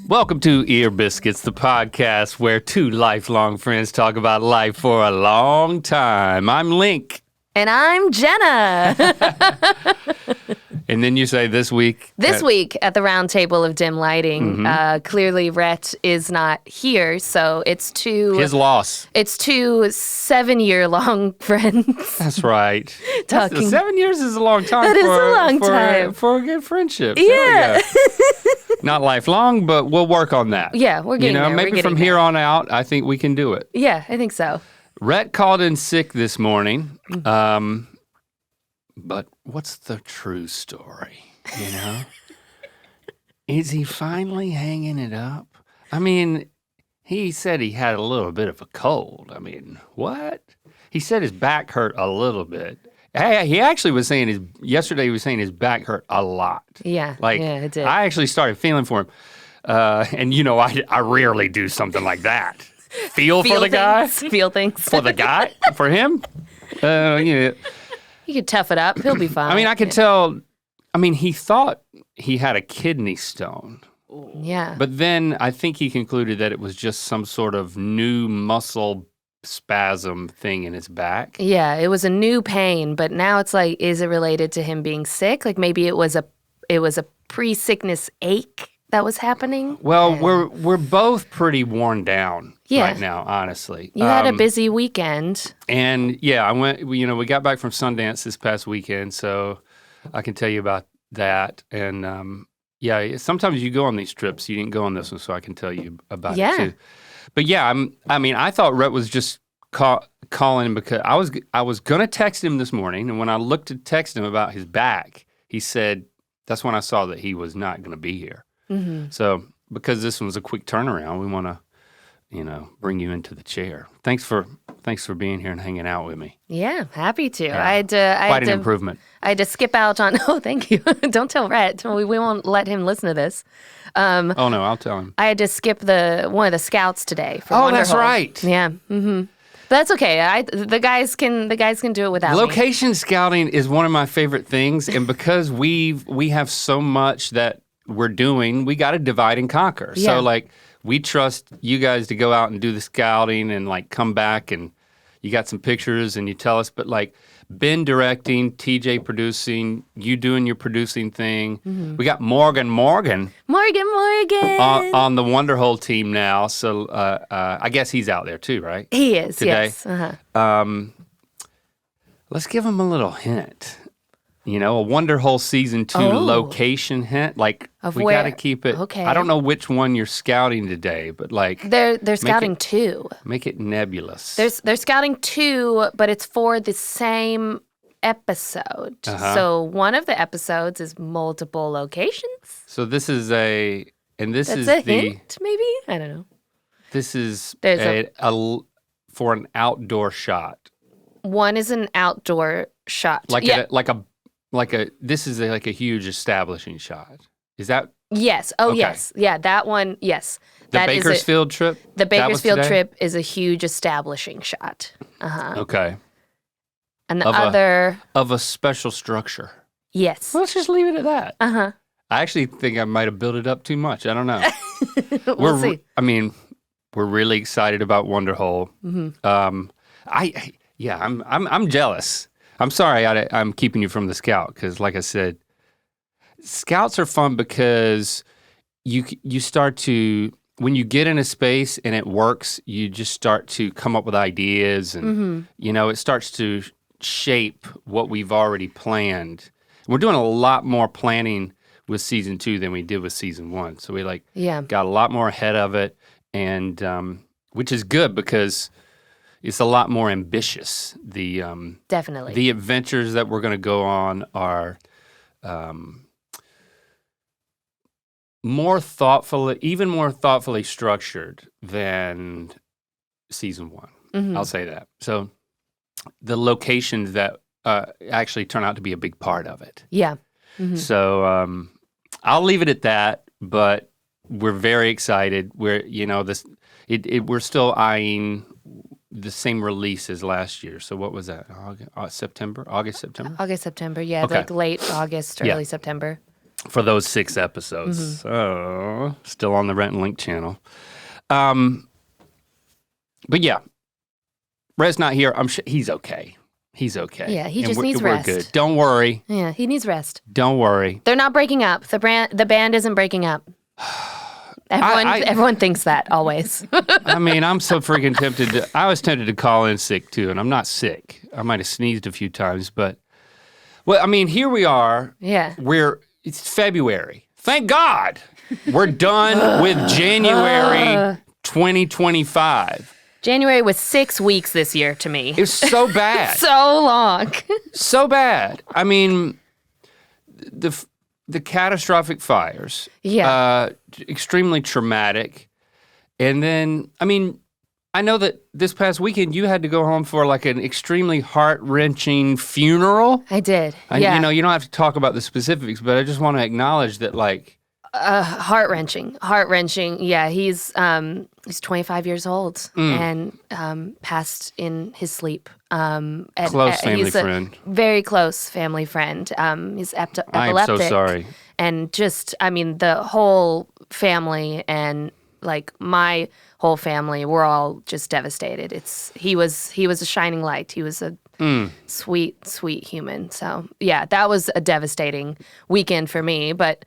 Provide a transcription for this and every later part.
Welcome to Ear Biscuits, the podcast where two lifelong friends talk about life for a long time. I'm Link. And I'm Jenna. And then you say this week. This week at the round table of dim lighting, clearly Rhett is not here, so it's his loss. It's two 7-year-long friends. That's right. Talking. 7 years is a long time. That is a long time. For a good friendship. Yeah. Not lifelong, but we'll work on that. Yeah, we're getting there. Maybe from here on out, I think we can do it. Yeah, I think so. Rhett called in sick this morning. But what's the true story, you know? Is he finally hanging it up? I mean, he said he had a little bit of a cold. I mean, what? He said his back hurt a little bit. He actually was saying yesterday he was saying his back hurt a lot. Yeah, it did. I actually started feeling for him. And you know, I rarely do something like that. Feel for the guy? Feel things. For the guy? For him? Yeah. You could tough it up. He'll be fine. I mean, I could tell. I mean, he thought he had a kidney stone. Yeah. But then I think he concluded that it was just some sort of new muscle spasm thing in his back. Yeah, it was a new pain, but now it's like, is it related to him being sick? Like maybe it was a pre-sickness ache that was happening? Well, we're both pretty worn down right now, honestly. You had a busy weekend. And yeah, I went, we got back from Sundance this past weekend, so I can tell you about that. And yeah, sometimes you go on these trips. You didn't go on this one, so I can tell you about it too. But yeah, I thought Rhett was just calling because I was going to text him this morning, and when I looked to text him about his back, he said, that's when I saw that he was not going to be here. Mm-hmm. So because this was a quick turnaround, we want to, bring you into the chair. Thanks for being here and hanging out with me. Yeah, happy to. Yeah. Quite an improvement. I had to skip out on. Oh, thank you. Don't tell Rhett. We won't let him listen to this. Oh no, I'll tell him. I had to skip one of the scouts today. For WonderHole. That's right. Yeah. Mm-hmm. But that's okay. The guys can do it without me. Location scouting is one of my favorite things, and because we have so much that we're doing, we got to divide and conquer. Yeah. So we trust you guys to go out and do the scouting and come back and you got some pictures and you tell us, but Ben directing, TJ producing, you doing your producing thing. Mm-hmm. We got Morgan on the WonderHole team now. So I guess he's out there too, right? He is, today. Yes. Uh-huh. Let's give him a little hint. A WonderHole season 2 location hint. We got to keep it. Okay. I don't know which one you're scouting today, but they're scouting 2. Make it nebulous. They're scouting 2, but it's for the same episode. Uh-huh. So one of the episodes is multiple locations. So this is hint, maybe? I don't know. This is for an outdoor shot. One is an outdoor shot. This is a huge establishing shot. Is that? Yes. Oh, okay. Yes. Yeah, that one, yes. The Bakersfield trip? The Bakersfield trip is a huge establishing shot. Uh-huh. Okay. And the other... Of a special structure. Yes. Well, let's just leave it at that. Uh-huh. I actually think I might have built it up too much. I don't know. We'll see. I mean, we're really excited about WonderHole. Mm-hmm. I'm jealous. I'm sorry I'm keeping you from the scout because, like I said, scouts are fun because you start to, when you get in a space and it works, you just start to come up with ideas and, it starts to shape what we've already planned. We're doing a lot more planning with season 2 than we did with season 1. So we got a lot more ahead of it, and which is good because it's a lot more ambitious. Definitely. The adventures that we're going to go on are even more thoughtfully structured than season 1. Mm-hmm. I'll say that. So the locations that actually turn out to be a big part of it. Yeah. Mm-hmm. So I'll leave it at that, but we're very excited. We're still eyeing the same release as last year. So what was that? August, September? August, September. Yeah, okay. late August, early September. for those 6 episodes. So, still on the Rent and Link channel. But yeah, Red's not here. I'm sure he's okay. He's okay. Yeah, he And just we're, needs we're rest. good. Don't worry. Yeah, he needs rest. Don't worry. They're not breaking up. The band isn't breaking up. Everyone thinks that always. I mean, I'm so freaking tempted. I was tempted to call in sick too, and I'm not sick. I might have sneezed a few times, but well, I mean, here we are. Yeah. It's February. Thank God. We're done with January 2025. January was 6 weeks this year to me. It was so bad. So long. So bad. I mean, the catastrophic fires. Yeah. Extremely traumatic. And then, I mean, I know that this past weekend you had to go home for like an extremely heart-wrenching funeral. I did. You know, you don't have to talk about the specifics, but I just want to acknowledge that, like, heart-wrenching. Yeah, he's 25 years old and passed in his sleep. Close family friend. Very close family friend. He's epileptic. I'm so sorry. And just, I mean, the whole family and like my whole family, we're all just devastated. He was a shining light. He was a sweet human. So yeah, that was a devastating weekend for me, but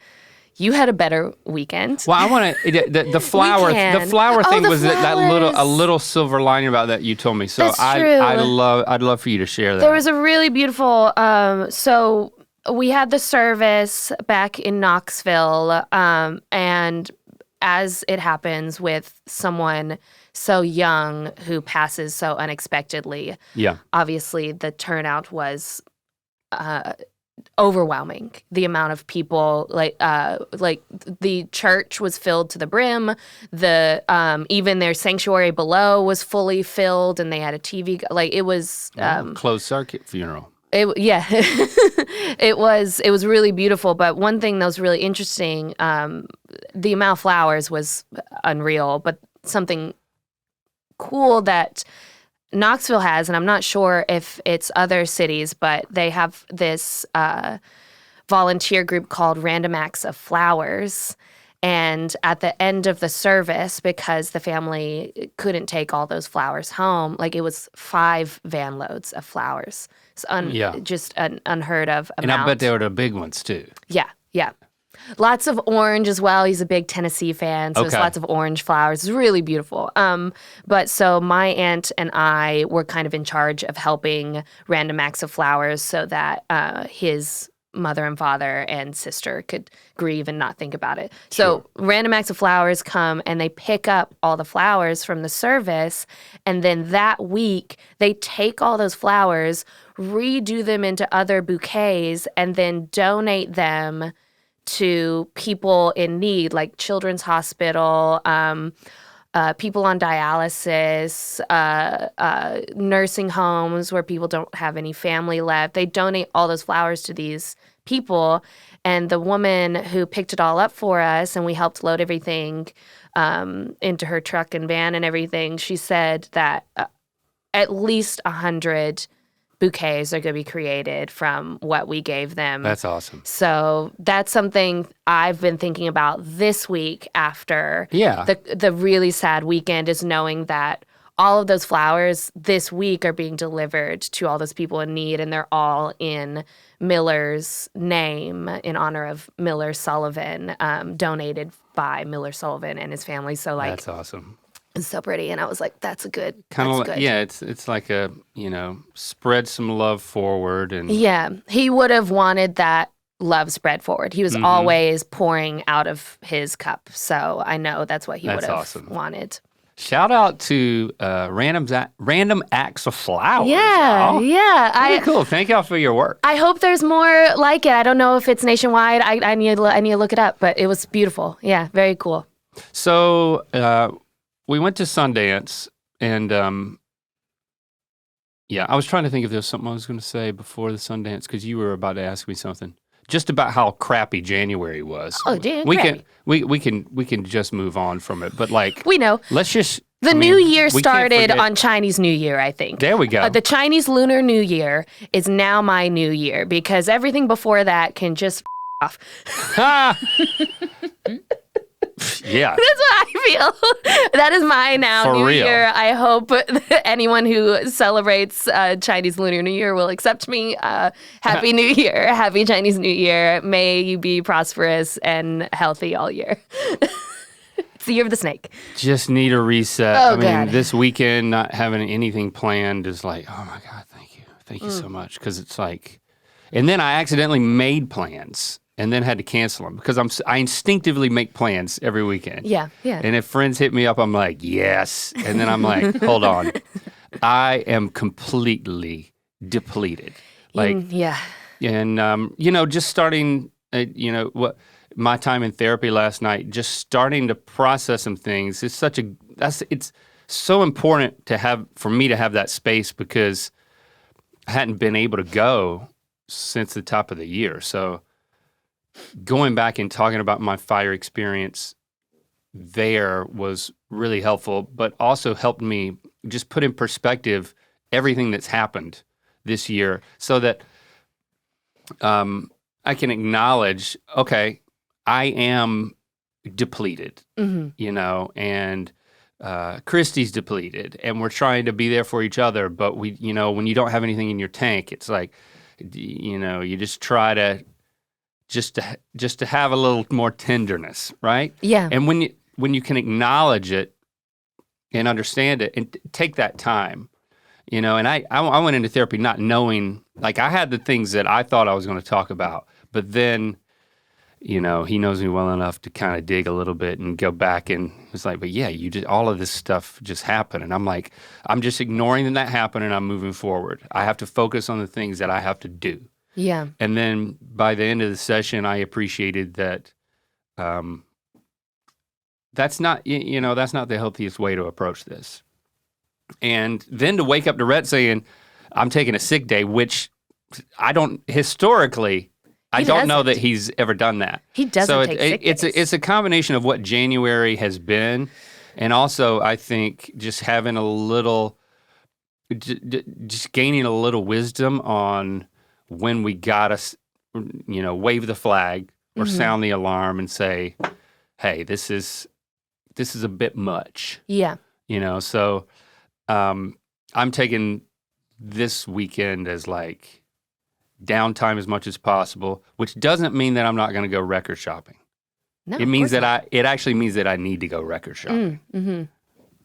you had a better weekend. Well, I want to the flower thing was a little silver lining about that you told me. So That's true. I'd love for you to share that. There was a really beautiful so we had the service back in Knoxville and as it happens with someone so young who passes so unexpectedly. Yeah. Obviously the turnout was overwhelming. The amount of people, like the church was filled to the brim. The even their sanctuary below was fully filled, and they had a TV. Like it was closed circuit funeral. It was really beautiful. But one thing that was really interesting, the amount of flowers was unreal. But something cool that Knoxville has, and I'm not sure if it's other cities, but they have this volunteer group called Random Acts of Flowers. And at the end of the service, because the family couldn't take all those flowers home, like it was 5 van loads of flowers. It's just an unheard of amount. And I bet they were the big ones too. Yeah. Lots of orange as well. He's a big Tennessee fan, so there's lots of orange flowers. It's really beautiful. But so my aunt and I were kind of in charge of helping Random Acts of Flowers so that his mother and father and sister could grieve and not think about it. So Random Acts of Flowers come and they pick up all the flowers from the service, and then that week they take all those flowers, redo them into other bouquets, and then donate them to people in need, like Children's Hospital, people on dialysis, nursing homes where people don't have any family left. They donate all those flowers to these people. And the woman who picked it all up for us, and we helped load everything into her truck and van and everything, she said that at least 100 bouquets are going to be created from what we gave them. That's awesome. So that's something I've been thinking about this week after the really sad weekend, is knowing that all of those flowers this week are being delivered to all those people in need, and they're all in Miller's name in honor of Miller Sullivan, donated by Miller Sullivan and his family. So like, that's awesome. It's so pretty, and I was like, "That's good." Kind of, yeah. It's like a spread some love forward, and he would have wanted that love spread forward. He was always pouring out of his cup, so I know that's what he would have wanted. Shout out to Random Acts of Flowers. Yeah, yeah. Very cool. Thank y'all for your work. I hope there's more like it. I don't know if it's nationwide. I need to look it up, but it was beautiful. Yeah, very cool. So. We went to Sundance, and I was trying to think if there was something I was going to say before the Sundance, because you were about to ask me something just about how crappy January was. Oh, dude, we can just move on from it, but like we know. Let's just. The new year started on Chinese New Year, I think. There we go. The Chinese Lunar New Year is now my new year, because everything before that can just off. Yeah. That's what I feel. That is my now For New real. Year. I hope anyone who celebrates Chinese Lunar New Year will accept me. Happy New Year. Happy Chinese New Year. May you be prosperous and healthy all year. It's the year of the snake. Just need a reset. Oh, I mean, God. this weekend, not having anything planned is like, oh my God, thank you. Thank you so much. Because it's like, and then I accidentally made plans and then had to cancel them because I instinctively make plans every weekend. Yeah, yeah. And if friends hit me up, I'm like, yes. And then I'm like, hold on. I am completely depleted. Like, yeah. and, just starting, what my time in therapy last night, just starting to process some things is it's so important for me to have that space because I hadn't been able to go since the top of the year. So going back and talking about my fire experience there was really helpful, but also helped me just put in perspective everything that's happened this year so that I can acknowledge, okay, I am depleted, and Christy's depleted, and we're trying to be there for each other, but when you don't have anything in your tank, it's like, you just try to just to have a little more tenderness, right? Yeah. And when you can acknowledge it and understand it and take that time, and I went into therapy not knowing, like I had the things that I thought I was going to talk about, but then, he knows me well enough to kind of dig a little bit and go back and it's like, but yeah, all of this stuff just happened. And I'm like, I'm just ignoring that happened and I'm moving forward. I have to focus on the things that I have to do. Yeah. And then by the end of the session, I appreciated that that's not the healthiest way to approach this. And then to wake up to Rhett saying, I'm taking a sick day, which I don't know that he's ever done that. He doesn't take sick days. It's a combination of what January has been, and also I think just having just gaining a little wisdom on when we gotta, wave the flag or sound the alarm and say, hey, this is a bit much. Yeah. So I'm taking this weekend as like downtime as much as possible, which doesn't mean that I'm not going to go record shopping. No, it means that it actually means that I need to go record shopping.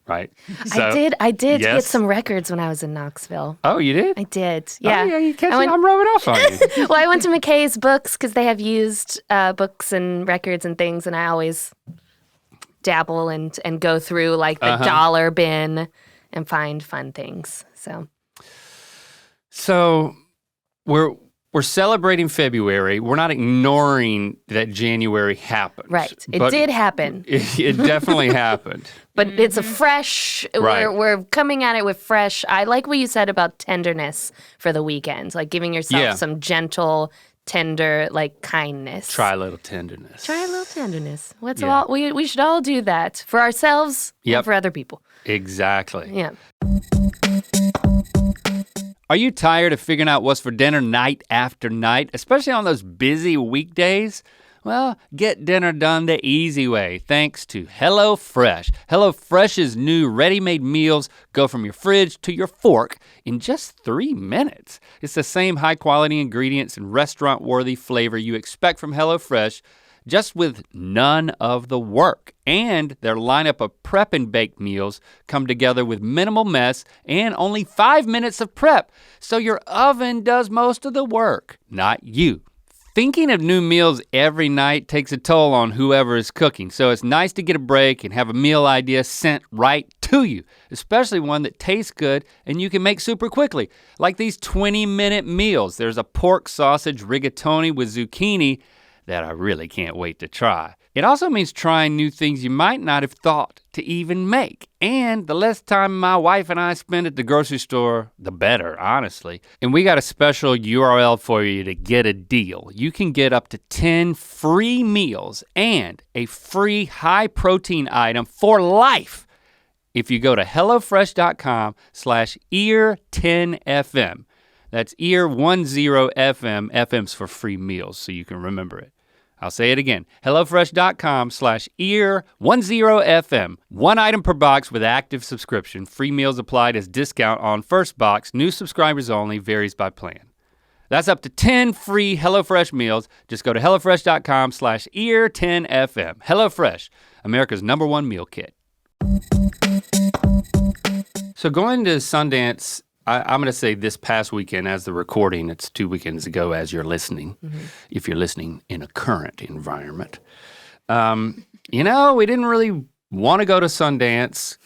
Right? So, I did yes. get some records when I was in Knoxville. Oh, you did? I did. Yeah. Oh, yeah, you catch it. I'm rubbing off on you. Well, I went to McKay's Books because they have used books and records and things, and I always dabble and go through like the dollar bin and find fun things. So we're celebrating February. We're not ignoring that January happened. Right. It did happen. It definitely happened. But it's a fresh, Right. we're coming at it with fresh. I like what you said about tenderness for the weekend, like giving yourself some gentle, tender, like kindness. Try a little tenderness. Try a little tenderness. We should all do that for ourselves and for other people. Exactly. Yeah. Are you tired of figuring out what's for dinner night after night, especially on those busy weekdays? Well, get dinner done the easy way, thanks to HelloFresh. HelloFresh's new ready-made meals go from your fridge to your fork in just 3 minutes. It's the same high-quality ingredients and restaurant-worthy flavor you expect from HelloFresh, just with none of the work. And their lineup of prep and bake meals come together with minimal mess and only 5 minutes of prep, so your oven does most of the work, not you. Thinking of new meals every night takes a toll on whoever is cooking, so it's nice to get a break and have a meal idea sent right to you, especially one that tastes good and you can make super quickly, like these 20-minute meals. There's a pork sausage rigatoni with zucchini that I really can't wait to try. It also means trying new things you might not have thought to even make. And the less time my wife and I spend at the grocery store, the better, honestly. And we got a special URL for you to get a deal. You can get up to 10 free meals and a free high protein item for life if you go to hellofresh.com/ear10fm. That's ear10fm, FM's for free meals, so you can remember it. I'll say it again, HelloFresh.com/ear10FM. 1 item per box with active subscription. Free meals applied as discount on first box. New subscribers only, varies by plan. That's up to 10 free HelloFresh meals. Just go to HelloFresh.com/ear10FM. HelloFresh, America's #1 meal kit. So going to Sundance, I'm gonna say this past weekend as the recording, it's 2 weekends ago as you're listening, if you're listening in a current environment. We didn't really want to go to Sundance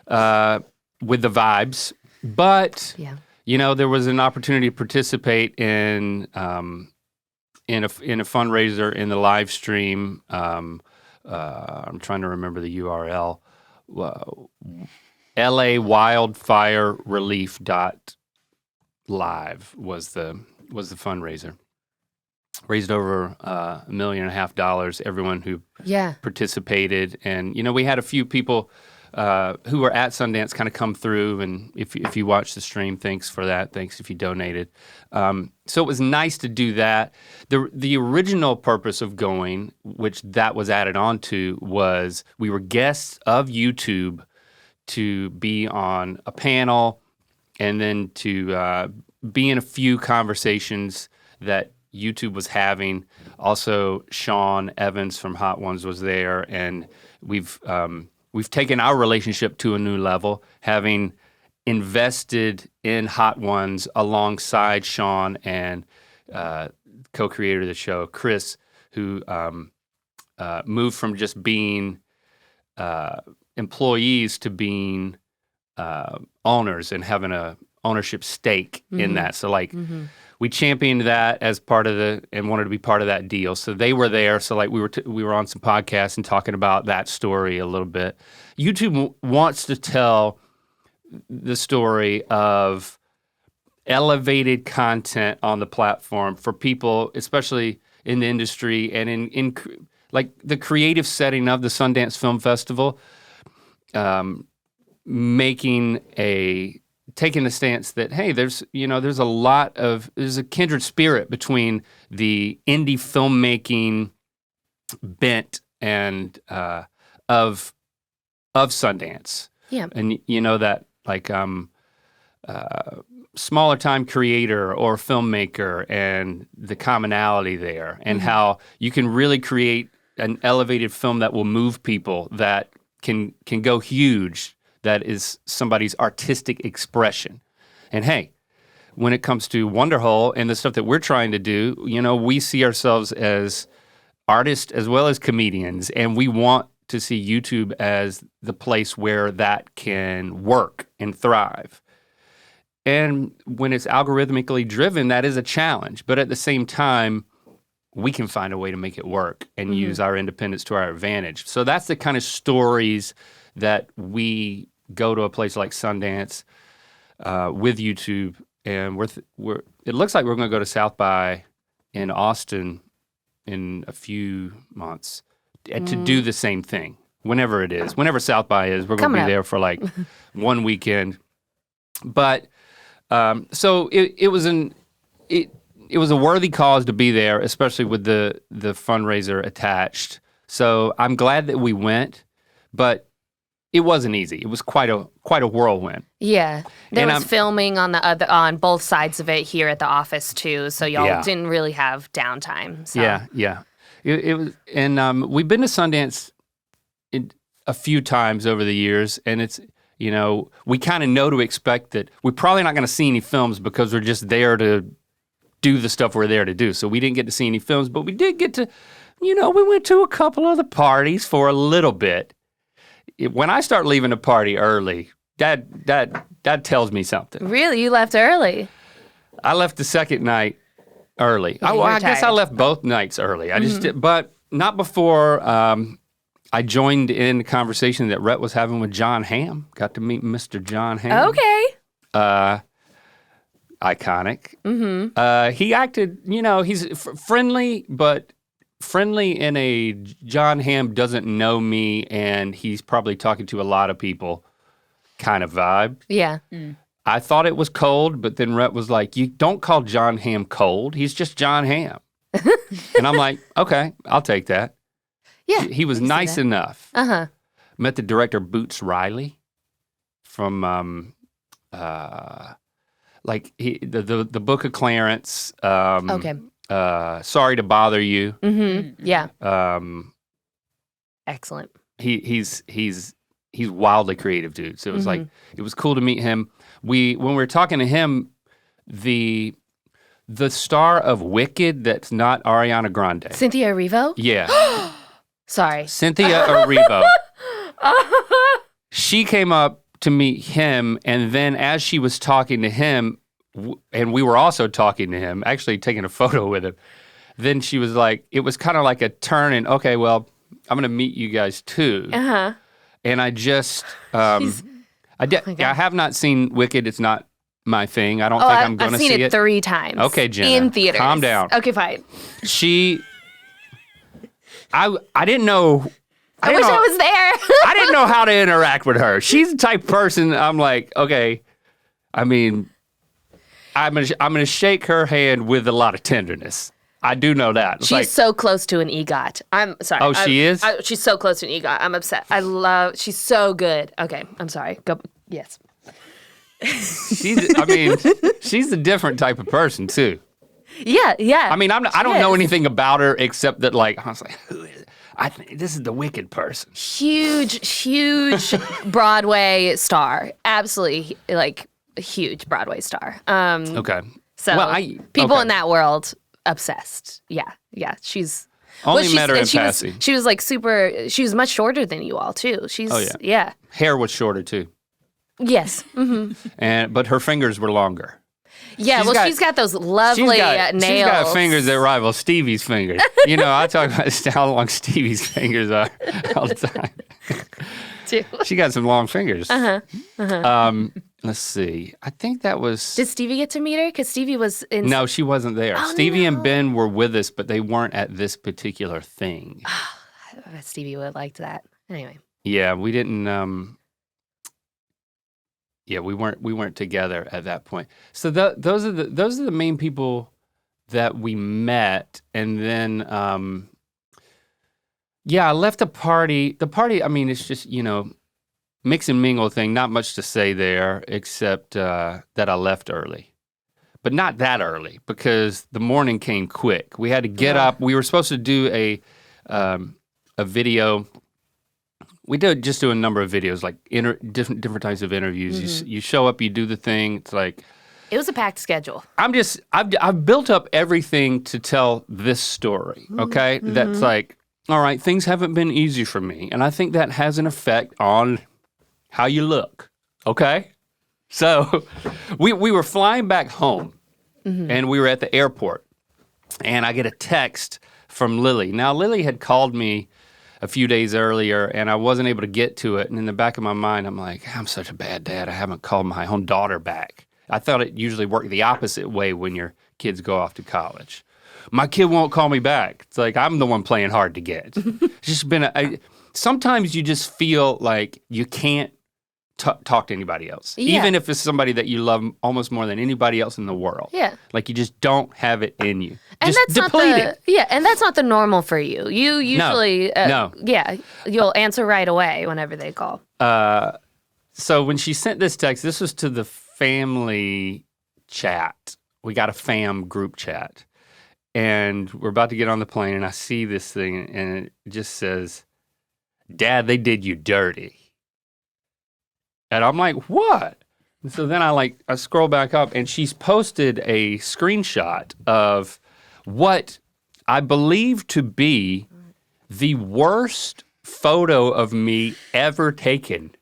with the vibes, but there was an opportunity to participate in a fundraiser in the live stream. I'm trying to remember the URL. LA Wildfire Relief.live was the fundraiser. Raised over $1.5 million. Everyone who participated, and we had a few people who were at Sundance kind of come through. And if you watched the stream, thanks for that. Thanks if you donated. So it was nice to do that. The original purpose of going, which that was added on to, was we were guests of YouTube to be on a panel and then to be in a few conversations that YouTube was having. Also, Sean Evans from Hot Ones was there, and we've taken our relationship to a new level, having invested in Hot Ones alongside Sean and co-creator of the show, Chris, who moved from just being employees to being owners and having a ownership stake in that. So we championed that as part of and wanted to be part of that deal. So they were there. So we were on some podcasts and talking about that story a little bit. YouTube wants to tell the story of elevated content on the platform for people, especially in the industry and in the creative setting of the Sundance Film Festival. Taking the stance that, hey, there's a kindred spirit between the indie filmmaking bent and of Sundance. Yeah. And that smaller time creator or filmmaker and the commonality there, and how you can really create an elevated film that will move people, that can go huge, that is somebody's artistic expression. And hey, when it comes to WonderHole and the stuff that we're trying to do, we see ourselves as artists as well as comedians, and we want to see YouTube as the place where that can work and thrive. And when it's algorithmically driven, that is a challenge. But at the same time, we can find a way to make it work and use our independence to our advantage. So that's the kind of stories that we go to a place like Sundance with YouTube, and it looks like we're going to go to South by in Austin in a few months to do the same thing. Whenever it is, whenever South by is, we're going to be there for 1 weekend. But so it was a worthy cause to be there, especially with the fundraiser attached. So I'm glad that we went, but it wasn't easy. It was quite a whirlwind. Yeah, there was filming on both sides of it here at the office too. So y'all didn't really have downtime. So. Yeah. It was, and we've been to Sundance a few times over the years, and it's we kind of know to expect that we're probably not going to see any films because we're just there to do the stuff we're there to do. So we didn't get to see any films, but we did get to, we went to a couple of the parties for a little bit. When I start leaving a party early, that tells me something. Really? You left early? I left the second night early. I guess I left both nights early. I just did, but not before I joined in the conversation that Rhett was having with John Hamm. Got to meet Mr. John Hamm. Okay. Iconic. He acted, he's friendly, but friendly in a John Hamm doesn't know me and he's probably talking to a lot of people kind of vibe. Yeah. I thought it was cold, but then Rhett was like, you don't call John Hamm cold. He's just John Hamm. And I'm like, okay, I'll take that. Yeah. He was nice enough. Uh-huh. Met the director, Boots Riley, from the Book of Clarence. Okay. Sorry to Bother You. Mm-hmm. Yeah. Excellent. He's wildly creative, dude. So it was like, it was cool to meet him. When we were talking to him, the star of Wicked that's not Ariana Grande. Cynthia Erivo? Yeah. Sorry. Cynthia Erivo. She came up to meet him, and then as she was talking to him, and we were also talking to him, actually taking a photo with him, then she was like, it was kind of like a turn and, okay, well, I'm going to meet you guys too. Uh-huh. And I just, I have not seen Wicked. It's not my thing. I don't think I'm going to see it. I've seen it 3 times. Okay, Jenna. In theaters. Calm down. Okay, fine. I didn't know. I wish I was there. I didn't know how to interact with her. She's the type of person I'm like, okay, I mean, I'm gonna shake her hand with a lot of tenderness. I do know that. It's she's so close to an EGOT. I'm sorry. Oh, she is? She's so close to an EGOT. I'm upset. She's so good. Okay, I'm sorry. Go. Yes. She's a different type of person too. Yeah, yeah. I mean, I don't know anything about her except that, like, I was like, who is? I think this is the Wicked person. Huge Broadway star. Absolutely, like, huge Broadway star. Okay. So people in that world obsessed. Yeah. She's met her in passing. She was like super. She was much shorter than you all too. Yeah. Hair was shorter too. Yes. Mm-hmm. But her fingers were longer. Yeah, she's got those lovely nails. She's got fingers that rival Stevie's fingers. You know, I talk about how long Stevie's fingers are all the time. She got some long fingers. Let's see. I think that was... Did Stevie get to meet her? Because Stevie was in... No, she wasn't there. Oh, Stevie and Ben were with us, but they weren't at this particular thing. I bet Stevie would have liked that. Anyway. Yeah, we didn't... Yeah, we weren't together at that point. So those are the main people that we met, and then I left the party. The party, I mean, it's just, you know, mix and mingle thing. Not much to say there, except that I left early, but not that early because the morning came quick. We had to get up. We were supposed to do a video. We just do a number of videos, like different types of interviews. Mm-hmm. You show up, you do the thing. It's like it was a packed schedule. I've built up everything to tell this story. Okay, that's like, all right, things haven't been easy for me, and I think that has an effect on how you look. Okay, so we were flying back home, and we were at the airport, and I get a text from Lily. Now Lily had called me a few days earlier, and I wasn't able to get to it. And in the back of my mind, I'm like, I'm such a bad dad. I haven't called my own daughter back. I thought it usually worked the opposite way when your kids go off to college. My kid won't call me back. It's like I'm the one playing hard to get. It's just been sometimes you just feel like you can't talk to anybody else, even if it's somebody that you love almost more than anybody else in the world. Yeah, like you just don't have it in you. And just that's depleted. And that's not the normal for you. You usually, you'll answer right away whenever they call. So when she sent this text, this was to the family chat. We got a fam group chat, and we're about to get on the plane, and I see this thing, and it just says, "Dad, they did you dirty." And I'm like, what? And so then I scroll back up, and she's posted a screenshot of what I believe to be the worst photo of me ever taken.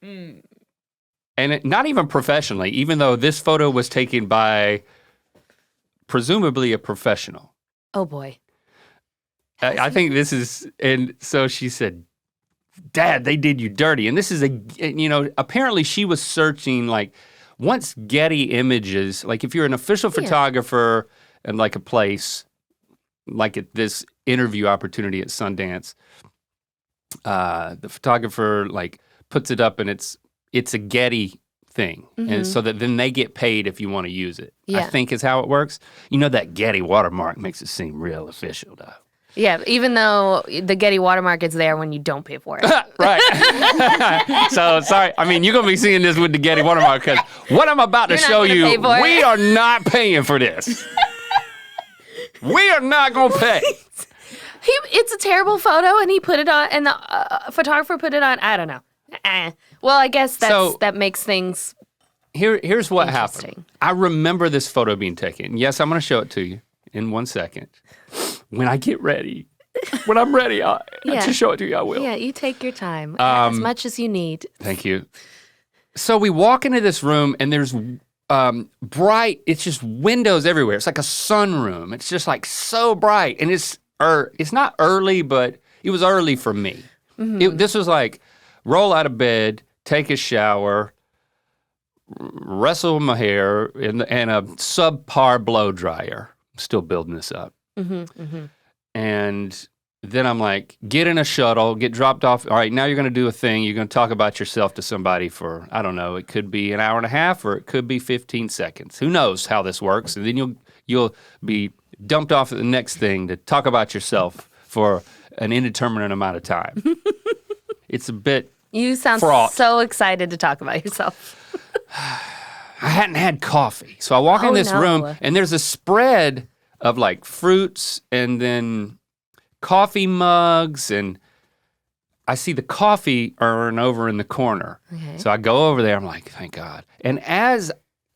And not even professionally, even though this photo was taken by presumably a professional. Oh boy. I think this is, and so she said, Dad, they did you dirty. And this is apparently she was searching, like, once Getty Images, like if you're an official photographer and like a place, like at this interview opportunity at Sundance, the photographer like puts it up and it's a Getty thing. And so that then they get paid if you want to use it. Yeah. I think is how it works. You know, that Getty watermark makes it seem real official though. Yeah, even though the Getty watermark is there when you don't pay for it. Right. So, sorry. I mean, you're going to be seeing this with the Getty watermark because what I'm about to show you, we are not paying for this. We are not going to pay. It's a terrible photo, and he put it on, and the photographer put it on. I don't know. Well, I guess that makes things Here's what happened. I remember this photo being taken. Yes, I'm going to show it to you in 1 second. When I get ready, when I'm ready, to show it to you, I will. Yeah, you take your time as much as you need. Thank you. So we walk into this room and there's bright, it's just windows everywhere. It's like a sunroom. It's just like so bright. And it's not early, but it was early for me. This was like roll out of bed, take a shower, wrestle my hair, and a subpar blow dryer. I'm still building this up. And then I'm like, get in a shuttle, get dropped off. All right, now you're going to do a thing. You're going to talk about yourself to somebody for, I don't know, it could be an hour and a half or it could be 15 seconds. Who knows how this works? And then you'll be dumped off at the next thing to talk about yourself for an indeterminate amount of time. It's a bit You sound fraught. So excited to talk about yourself. I hadn't had coffee. So I walk in this room and there's a spread of like fruits and then coffee mugs, and I see the coffee urn over in the corner. Okay. So I go over there, I'm like, thank God. And as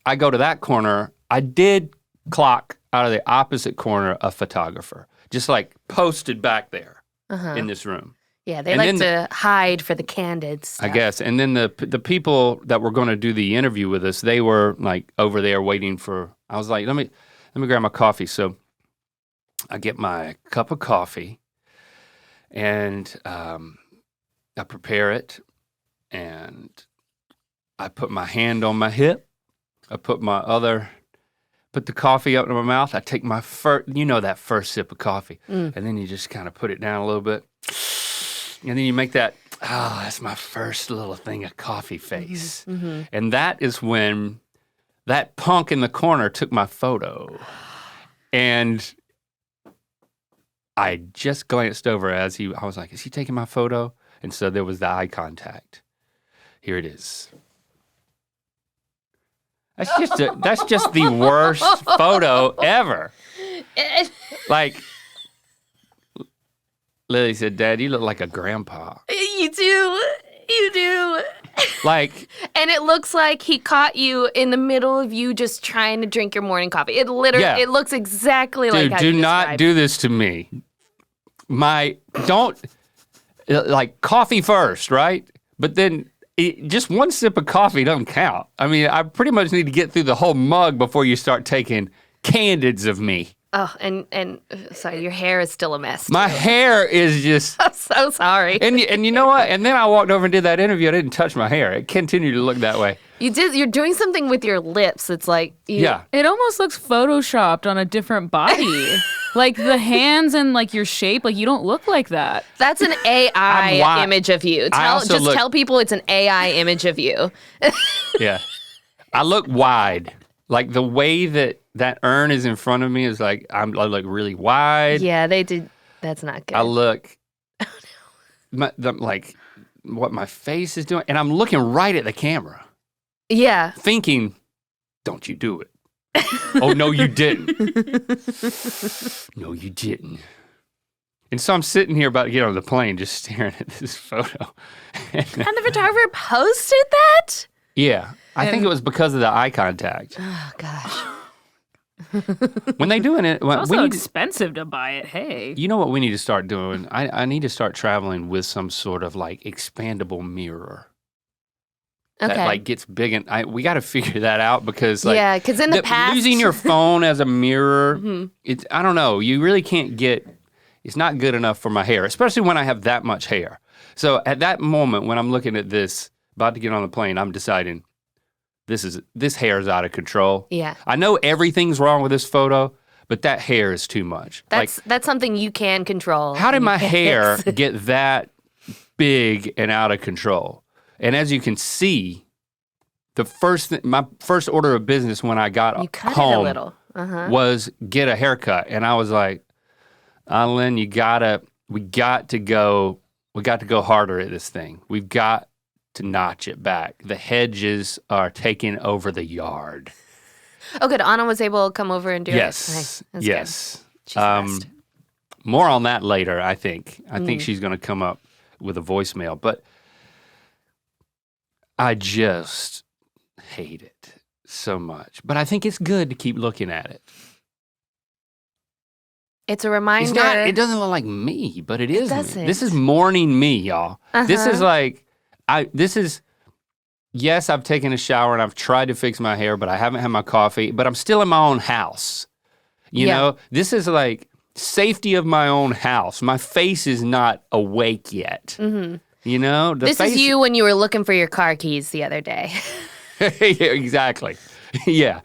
I go to that corner, I did clock out of the opposite corner a photographer, just like posted back there in this room. Yeah, they like to hide for the candid stuff. I guess. And then the people that were going to do the interview with us, they were like over there waiting for, I was like, let me grab my coffee. So I get my cup of coffee and I prepare it and I put my hand on my hip. I put the coffee up in my mouth. I take my that first sip of coffee and then you just kind of put it down a little bit. And then you make that, that's my first little thing of coffee face. And that is when that punk in the corner took my photo. And I just glanced over I was like, is he taking my photo? And so there was the eye contact. Here it is. That's just the worst photo ever. Like, Lily said, Dad, you look like a grandpa. You do. Like, and it looks like he caught you in the middle of you just trying to drink your morning coffee. It literally, it looks exactly like how you do not do this to me. Like coffee first, right? But then just one sip of coffee doesn't count. I mean, I pretty much need to get through the whole mug before you start taking candids of me. Oh, and sorry, your hair is still a mess. My hair is just... I'm so sorry. And you know what? And then I walked over and did that interview. I didn't touch my hair. It continued to look that way. You're doing something with your lips. It's like... Yeah. It almost looks photoshopped on a different body. Like the hands and like your shape, like you don't look like that. That an AI image of you. Tell people it's an AI image of you. Yeah. I look wide. Like the way that urn is in front of me is like, I look really wide. Yeah, they did. That's not good. I look like what my face is doing. And I'm looking right at the camera. Yeah. Thinking, don't you do it. Oh, no, you didn't. No, you didn't. And so I'm sitting here about to get on the plane just staring at this photo. And the photographer posted that? Yeah. I think it was because of the eye contact. Oh, gosh. When they doing it, it's also expensive to buy it. Hey, you know what we need to start doing? I need to start traveling with some sort of like expandable mirror. Okay. That like gets big, and we got to figure that out because like because in the past using your phone as a mirror, it's I don't know. You really can't get. It's not good enough for my hair, especially when I have that much hair. So at that moment when I'm looking at this, about to get on the plane, I'm deciding. This hair is out of control. Yeah. I know everything's wrong with this photo, but that hair is too much. That's something you can control. How did my hair get that big and out of control? And as you can see, my first order of business when I got You cut home it a little. was get a haircut, and I was like, Lynn, we got to go harder at this thing. We've got to notch it back. The hedges are taking over the yard. Oh, good. Anna was able to come over and do it. Yes, Nice. yes. She's the best. More on that later, I think. I think she's going to come up with a voicemail, but I just hate it so much. But I think it's good to keep looking at it. It's a reminder. It doesn't look like me, but it is me. doesn't. This is morning me, y'all. This is like, yes, I've taken a shower and I've tried to fix my hair, but I haven't had my coffee, but I'm still in my own house. You know, this is like safety of my own house. My face is not awake yet. You know? This is you when you were looking for your car keys the other day. Yeah, exactly. Yeah.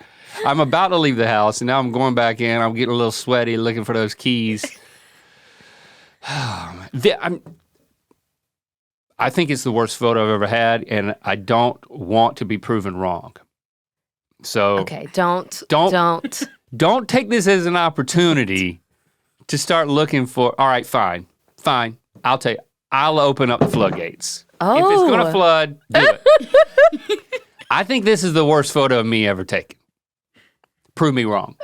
I'm about to leave the house, and now I'm going back in. I'm getting a little sweaty looking for those keys. I think it's the worst photo I've ever had, and I don't want to be proven wrong. So Okay, don't. take this as an opportunity to start looking for. All right, fine. I'll open up the floodgates. Oh. If it's going to flood, do it. I think this is the worst photo of me ever taken. Prove me wrong.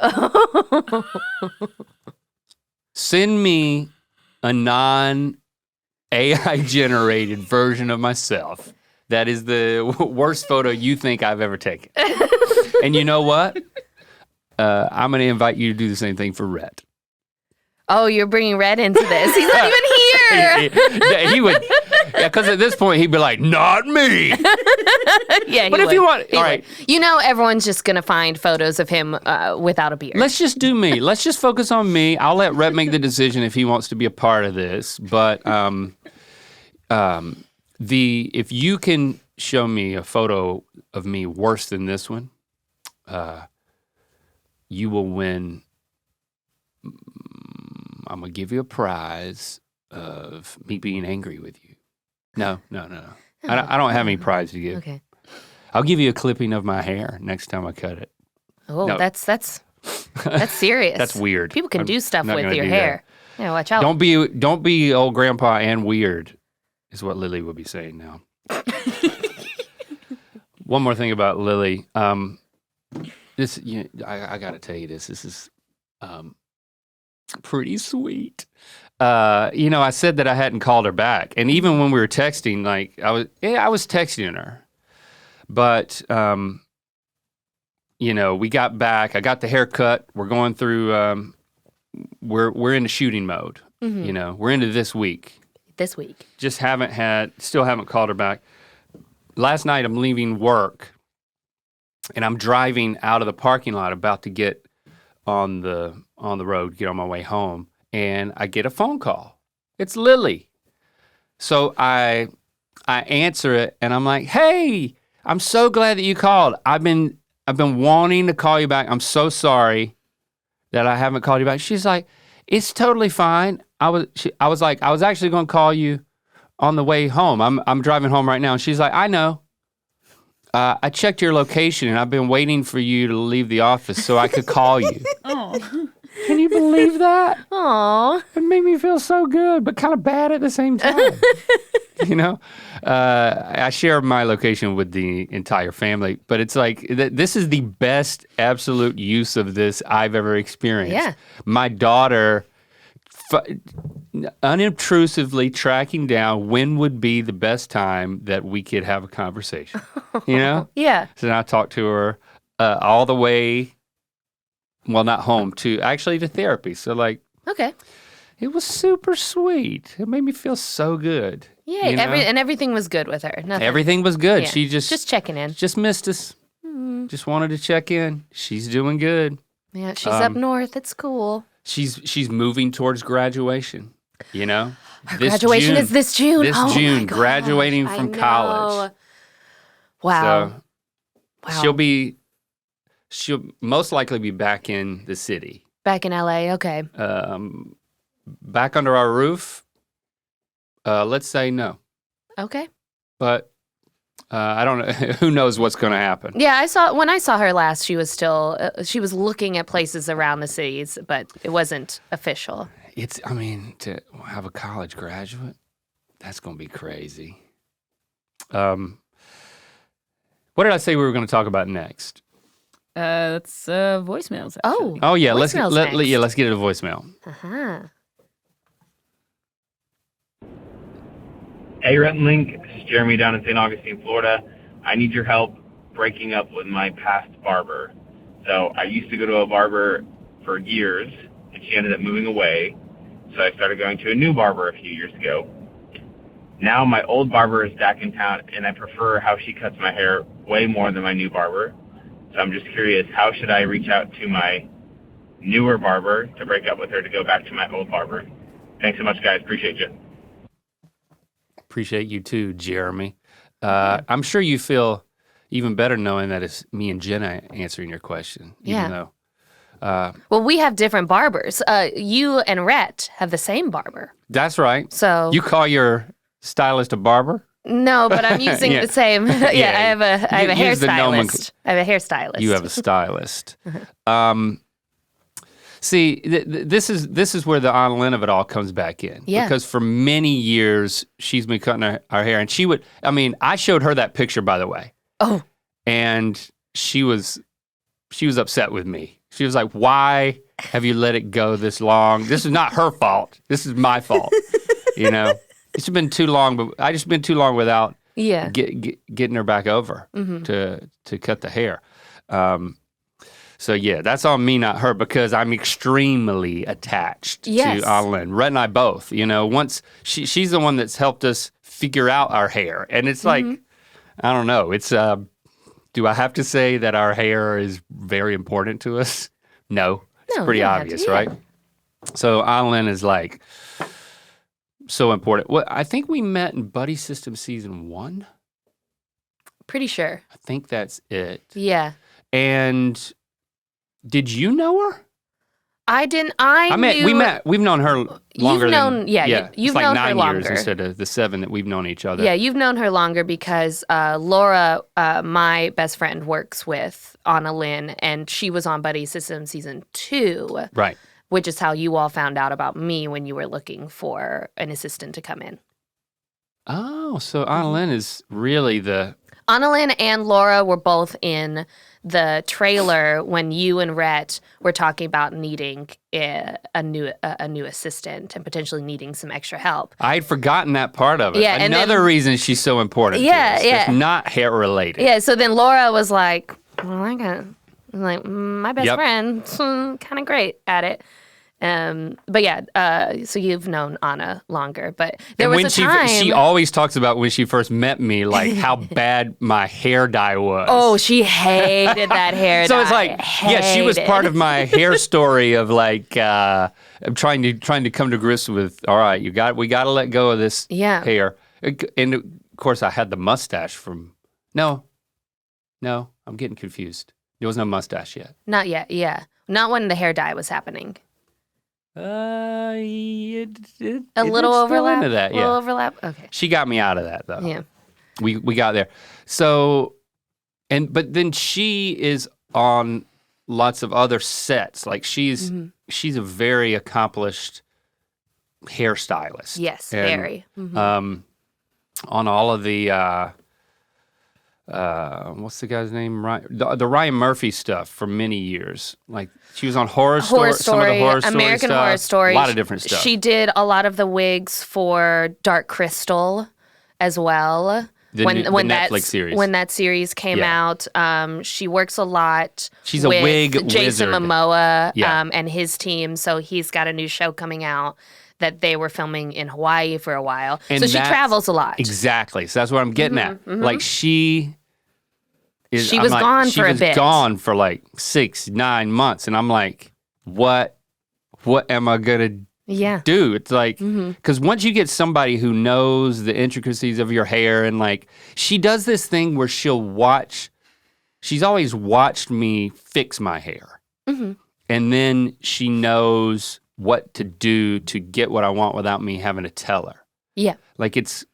Send me a non-AI generated version of myself that is the worst photo you think I've ever taken. And you know what? I'm going to invite you to do the same thing for Rhett. Oh, you're bringing Red into this. He's not even here. He would, because at this point he'd be like, not me. Yeah, But if you want, all right. You know, everyone's just gonna find photos of him without a beard. Let's just do me. Let's just focus on me. I'll let Rhett make the decision if he wants to be a part of this. But if you can show me a photo of me worse than this one, you will win. I'm gonna give you a prize of me being angry with you. No. I don't have any prize to give. Okay. I'll give you a clipping of my hair next time I cut it. Oh, No. that's serious. That's weird. People can do stuff not with gonna your do hair. Yeah, watch out. Don't be old grandpa and weird, is what Lily would be saying now. One more thing about Lily. I got to tell you this. This is pretty sweet. I said that I hadn't called her back, and even when we were texting, like I was texting her, but we got back. I got the haircut. We're going through. We're into shooting mode. We're into this week. Just still haven't called her back. Last night I'm leaving work, and I'm driving out of the parking lot, about to get on the road, get on my way home, and I get a phone call. It's Lily. So I answer it, and I'm like, "Hey, I'm so glad that you called. I've been wanting to call you back. I'm so sorry that I haven't called you back." She's like, "It's totally fine." I was like, "I was actually going to call you on the way home. I'm driving home right now." And she's like, "I know. I checked your location, and I've been waiting for you to leave the office so I could call you." Oh. Can you believe that? Aw. It made me feel so good, but kind of bad at the same time. I share my location with the entire family, but it's like, this is the best absolute use of this I've ever experienced. Yeah. My daughter unobtrusively tracking down when would be the best time that we could have a conversation. Yeah. So then I talked to her all the way, well, not home, to therapy. So Okay. it was super sweet. It made me feel so good. Yeah. And everything was good with her. Nothing. Everything was good. Yeah. She just checking in. just missed us. Just wanted to check in. She's doing good. Yeah. She's up north. It's cool. She's moving towards graduation. Her graduation is this June. This June, my gosh, graduating I from know. college. Wow. So wow. she'll most likely be back in the city. Back in LA. Okay. Back under our roof. Let's say no. Okay. But I don't know. Who knows what's going to happen? Yeah, when I saw her last, she was still she was looking at places around the cities, but it wasn't official. To have a college graduate, that's going to be crazy. What did I say we were going to talk about next? That's voicemails. Actually. Oh yeah, let's get it a voicemail. Hey, Rhett and Link, this is Jeremy down in St. Augustine, Florida. I need your help breaking up with my past barber. So I used to go to a barber for years, and she ended up moving away. So I started going to a new barber a few years ago. Now my old barber is back in town, and I prefer how she cuts my hair way more than my new barber. So I'm just curious, how should I reach out to my newer barber to break up with her to go back to my old barber? Thanks so much, guys. Appreciate you. Appreciate you too, Jeremy. I'm sure you feel even better knowing that it's me and Jenna answering your question. Even though, well, we have different barbers. You and Rhett have the same barber. That's right. So you call your stylist a barber? No, but I'm using the same. I have a hairstylist. I have a hairstylist. You have a stylist. See, this is where the Annalyn of it all comes back in. Yeah. Because for many years, she's been cutting our hair. And I showed her that picture, by the way. Oh. And she was upset with me. She was like, why have you let it go this long? This is not her fault. This is my fault. It's been too long, but I just been too long without getting her back over to cut the hair. So yeah, that's on me, not her, because I'm extremely attached to Annalyn. Rhett and I both. Once she's the one that's helped us figure out our hair, and it's like, I don't know. It's do I have to say that our hair is very important to us? No, it's pretty obvious, right? So Annalyn is like so important. Well, I think we met in Buddy System season 1. Pretty sure. I think that's it. Yeah. And did you know her? I didn't. We met. We've known her longer than. You've like known 9 her longer years instead of the 7 that we've known each other. Yeah, you've known her longer because Laura, my best friend, works with Annalyn, and she was on Buddy System season 2. Right. Which is how you all found out about me when you were looking for an assistant to come in. Oh, so Annalyn is really the. Annalyn and Laura were both in the trailer when you and Rhett were talking about needing a new assistant and potentially needing some extra help. I had forgotten that part of it. Yeah, Another reason she's so important. To us. It's not hair related. Yeah, so then Laura was like, well, my best friend's kind of great at it. But yeah, so you've known Anna longer, but there was a time. She always talks about when she first met me, like how bad my hair dye was. Oh, she hated that hair dye. So it's like, she was part of my hair story of like, I'm trying to come to grips with, all right, we got to let go of this hair. And of course I had the mustache from, no, I'm getting confused. There was no mustache yet. Not yet, yeah. Not when the hair dye was happening. A little overlap. Into that, yeah. A little overlap. Okay. She got me out of that though. Yeah. We got there. So, but then she is on lots of other sets. Like she's a very accomplished hairstylist. Yes, and, very. On all of the what's the guy's name? The Ryan Murphy stuff for many years. Like she was on Horror Story, some of the Horror Story American stuff, Horror Story, a lot of different stuff. She did a lot of the wigs for Dark Crystal as well. When the Netflix series. When that series came out, she works a lot. She's a with wig Jason wizard. Momoa and his team. So he's got a new show coming out that they were filming in Hawaii for a while. And so she travels a lot. Exactly. So that's what I'm getting at. Like she was gone for a bit. She was gone for like 6-9 months. And I'm like, what am I going to do? It's like, because once you get somebody who knows the intricacies of your hair and like, she does this thing where she's always watched me fix my hair. And then she knows what to do to get what I want without me having to tell her. Yeah. Like it's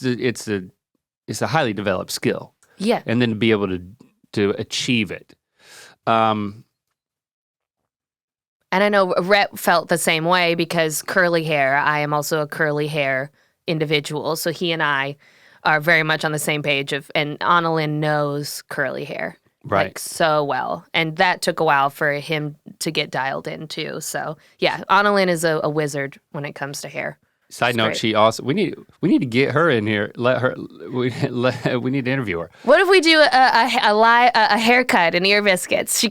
a it's a highly developed skill. Yeah. And then to be able to achieve it. And I know Rhett felt the same way because curly hair, I am also a curly hair individual. So he and I are very much on the same page and Annalyn knows curly hair. Right. Like so well. And that took a while for him to get dialed in too. So yeah, Annalyn is a wizard when it comes to hair. Side note, great. she also we need to get her in here. We need to interview her. What if we do a haircut and ear biscuits?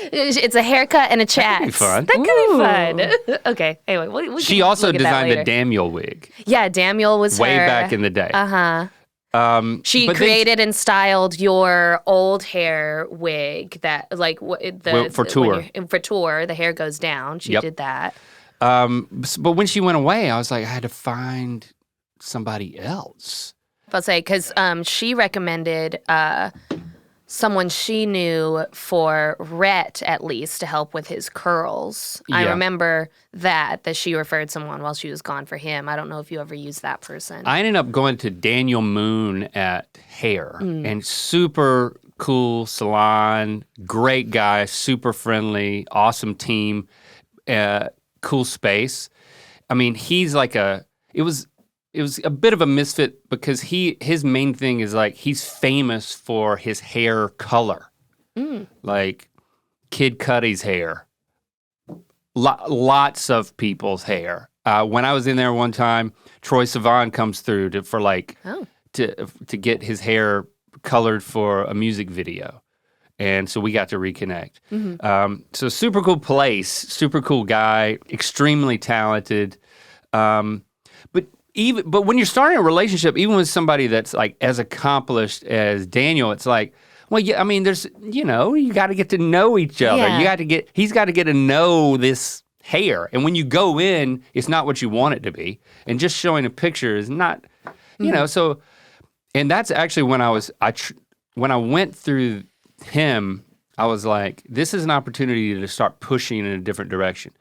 It's a haircut and a chat. That could be fun. Okay. Anyway, we she can also look at that designed the later. Daniel wig. Yeah, Daniel was way her. back in the day. She but created and styled your old hair wig that for tour. For tour, the hair goes down. She Yep. did that. But when she went away, I was like, I had to find somebody else. I'll say because she recommended someone she knew for Rhett at least to help with his curls. I Yeah. remember that she referred someone while she was gone for him. I don't know if you ever used that person. I ended up going to Daniel Moon at Hair, and super cool salon, great guy, super friendly, awesome team, cool space. I mean, he's like it was a bit of a misfit because his main thing is like he's famous for his hair color, like Kid Cudi's hair, lots of people's hair. When I was in there one time, Troye Sivan comes through to get his hair colored for a music video. And so we got to reconnect. So super cool place, super cool guy, extremely talented. But when you're starting a relationship, even with somebody that's like as accomplished as Daniel, it's like, well, yeah, I mean, there's, you got to get to know each other. Yeah. He's got to get to know this hair. And when you go in, it's not what you want it to be. And just showing a picture is not, so, and that's actually when when I went through him, I was like, this is an opportunity to start pushing in a different direction.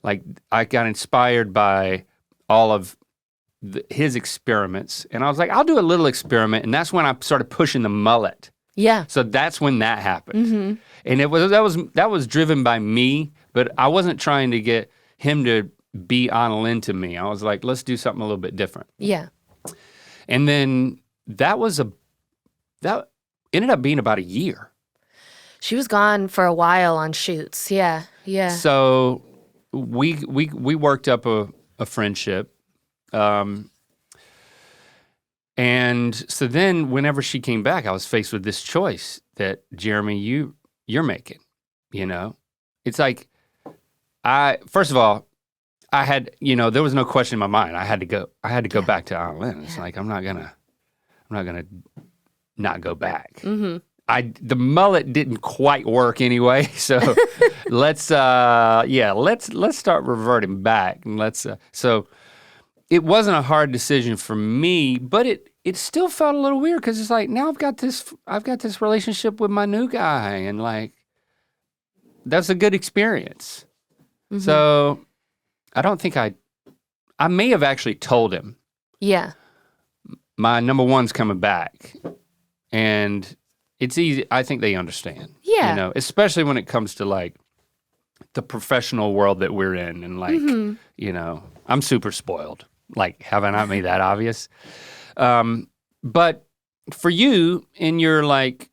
Like I got inspired by all of his experiments, and I was like, I'll do a little experiment, and that's when I started pushing the mullet. Yeah. So that's when that happened, and that was driven by me, but I wasn't trying to get him to be Annalyn to me. I was like, let's do something a little bit different. Yeah. And then that ended up being about a year. She was gone for a while on shoots. Yeah. Yeah. So we worked up a friendship. And so then whenever she came back, I was faced with this choice that, Jeremy, you're making, It's like, first of all, I had, there was no question in my mind. I had to go back to Annalyn. It's like, I'm not gonna not go back. The mullet didn't quite work anyway, so let's start reverting back, and so it wasn't a hard decision for me, but it still felt a little weird because it's like, now I've got this relationship with my new guy, and like that's a good experience. So I don't think I may have actually told him. Yeah. My number one's coming back, and it's easy. I think they understand. Yeah. Especially when it comes to like the professional world that we're in, and like, I'm super spoiled. Like, have I not made that obvious? But for you in your like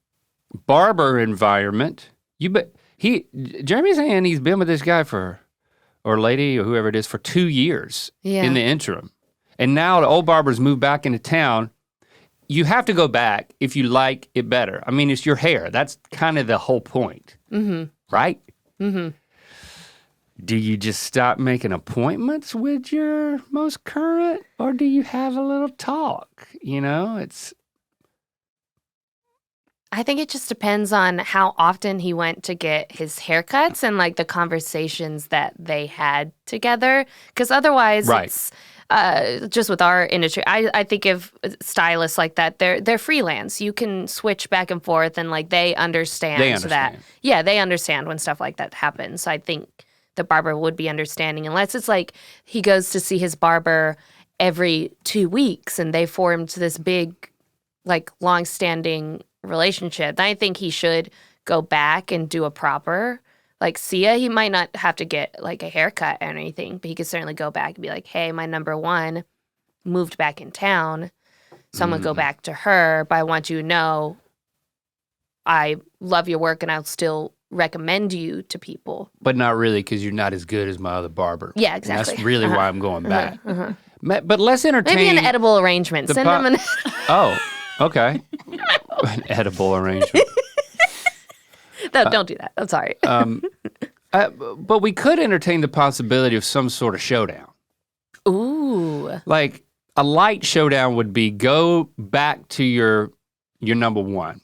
barber environment, Jeremy's saying he's been with this guy or lady or whoever it is for 2 years in the interim. And now the old barbers moved back into town. You have to go back if you like it better. I mean, it's your hair. That's kind of the whole point, right? Do you just stop making appointments with your most current, or do you have a little talk? I think it just depends on how often he went to get his haircuts and like the conversations that they had together. Because otherwise, it's just with our industry. I think of stylists like that. They're freelance. You can switch back and forth, and like they understand that. Yeah, they understand when stuff like that happens. So I think the barber would be understanding, unless it's like he goes to see his barber every 2 weeks and they formed this big like long-standing relationship, then I think he should go back and do a proper, like Sia, he might not have to get like a haircut or anything, but he could certainly go back and be like, hey, my number one moved back in town, so I'm gonna go back to her, but I want you to know I love your work and I'll still recommend you to people. But not really, because you're not as good as my other barber. Yeah, And exactly. that's really why I'm going back. But let's entertain. Maybe an edible arrangement. Send him an Oh, okay. An edible arrangement. No, don't do that. I'm sorry. But we could entertain the possibility of some sort of showdown. Ooh. Like a light showdown would be go back to your number one,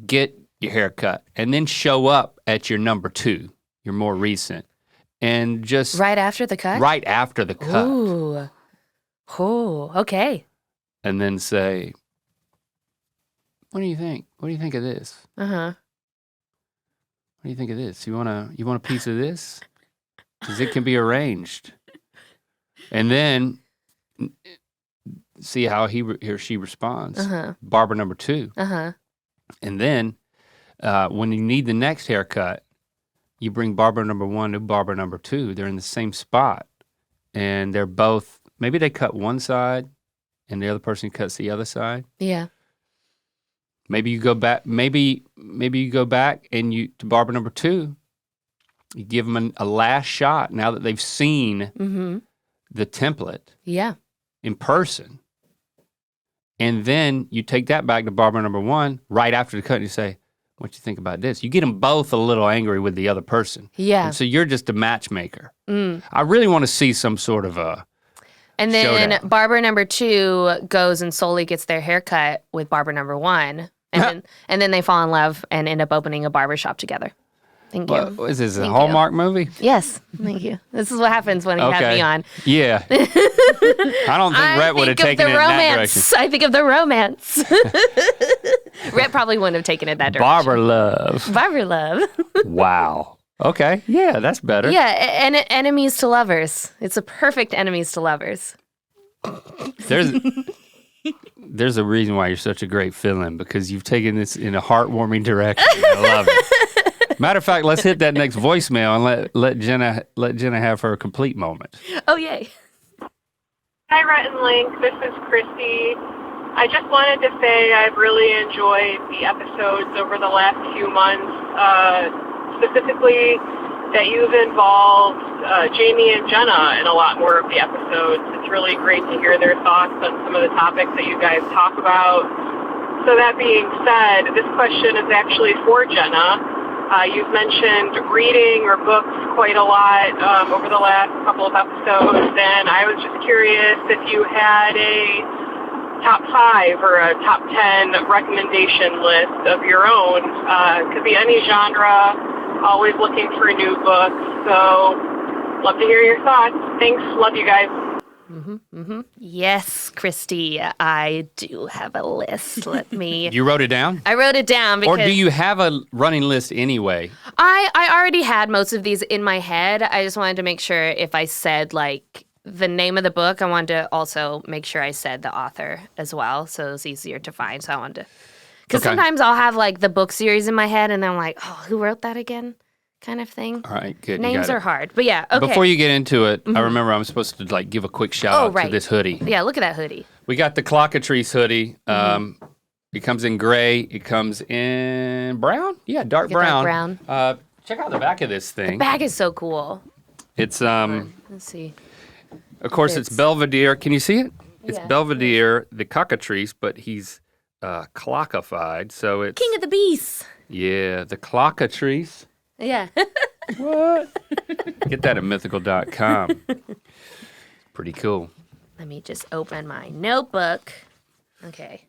get your hair cut, and then show up at your number two, your more recent, and just Right after the cut? right after the cut. Ooh. Oh, okay. And then say, what do you think? What do you think of this? Uh-huh. What do you think of this? You want a piece of this? Because it can be arranged. And then see how he or she responds. Barber number two. And then when you need the next haircut, you bring barber number one to barber number two. They're in the same spot. And they're both, maybe they cut one side and the other person cuts the other side. Yeah. Maybe you go back. Maybe you go back and you to barber number two. You give them a last shot now that they've seen the template Yeah. in person, and then you take that back to barber number one right after the cut and you say, "What you think about this?" You get them both a little angry with the other person. Yeah. And so you're just a matchmaker. I really want to see some sort of a. And then showdown. barber number two goes and solely gets their haircut with barber number one. And then they fall in love and end up opening a barber shop together. Thank you. What is this, a Thank Hallmark movie? Yes, thank you. This is what happens when you have me on. Yeah. I don't think Rhett would have taken it in that direction. I think of the romance. Rhett probably wouldn't have taken it that direction. Barber love. Barber love. Wow. Okay. Yeah, that's better. Yeah, and enemies to lovers. It's a perfect enemies to lovers. There's a reason why you're such a great fill-in, because you've taken this in a heartwarming direction. I love it. Matter of fact, let's hit that next voicemail and let Jenna have her complete moment. Oh, yay. Hi, Rhett and Link. This is Christy. I just wanted to say I've really enjoyed the episodes over the last few months, specifically that you've involved Jamie and Jenna in a lot more of the episodes. It's really great to hear their thoughts on some of the topics that you guys talk about. So that being said, this question is actually for Jenna. You've mentioned reading or books quite a lot over the last couple of episodes, and I was just curious if you had a top 5 or a top 10 recommendation list of your own. Could be any genre. Always looking for new books, so love to hear your thoughts. Thanks. Love you guys. Yes, Christy, I do have a list. Let me. You wrote it down? I wrote it down because. Or do you have a running list anyway? I already had most of these in my head. I just wanted to make sure if I said like the name of the book, I wanted to also make sure I said the author as well, so it was easier to find. So I wanted to. Because sometimes I'll have like the book series in my head and I'm like, oh, who wrote that again? Kind of thing. All right, good. Names are hard. But yeah, okay. Before you get into it, I remember I'm supposed to like give a quick shout out to this hoodie. Yeah, look at that hoodie. We got the Clockatrice hoodie. It comes in gray. It comes in brown. Yeah, dark brown. Dark brown. Check out the back of this thing. The bag is so cool. It's Let's see. Of course, it's Belvedere. Can you see it? It's Yeah. Belvedere, the cockatrice, but he's clockified, so it's King of the Beasts. Yeah, the clockatrice. Yeah. What? Get that at mythical.com. Pretty cool. Let me just open my notebook. Okay.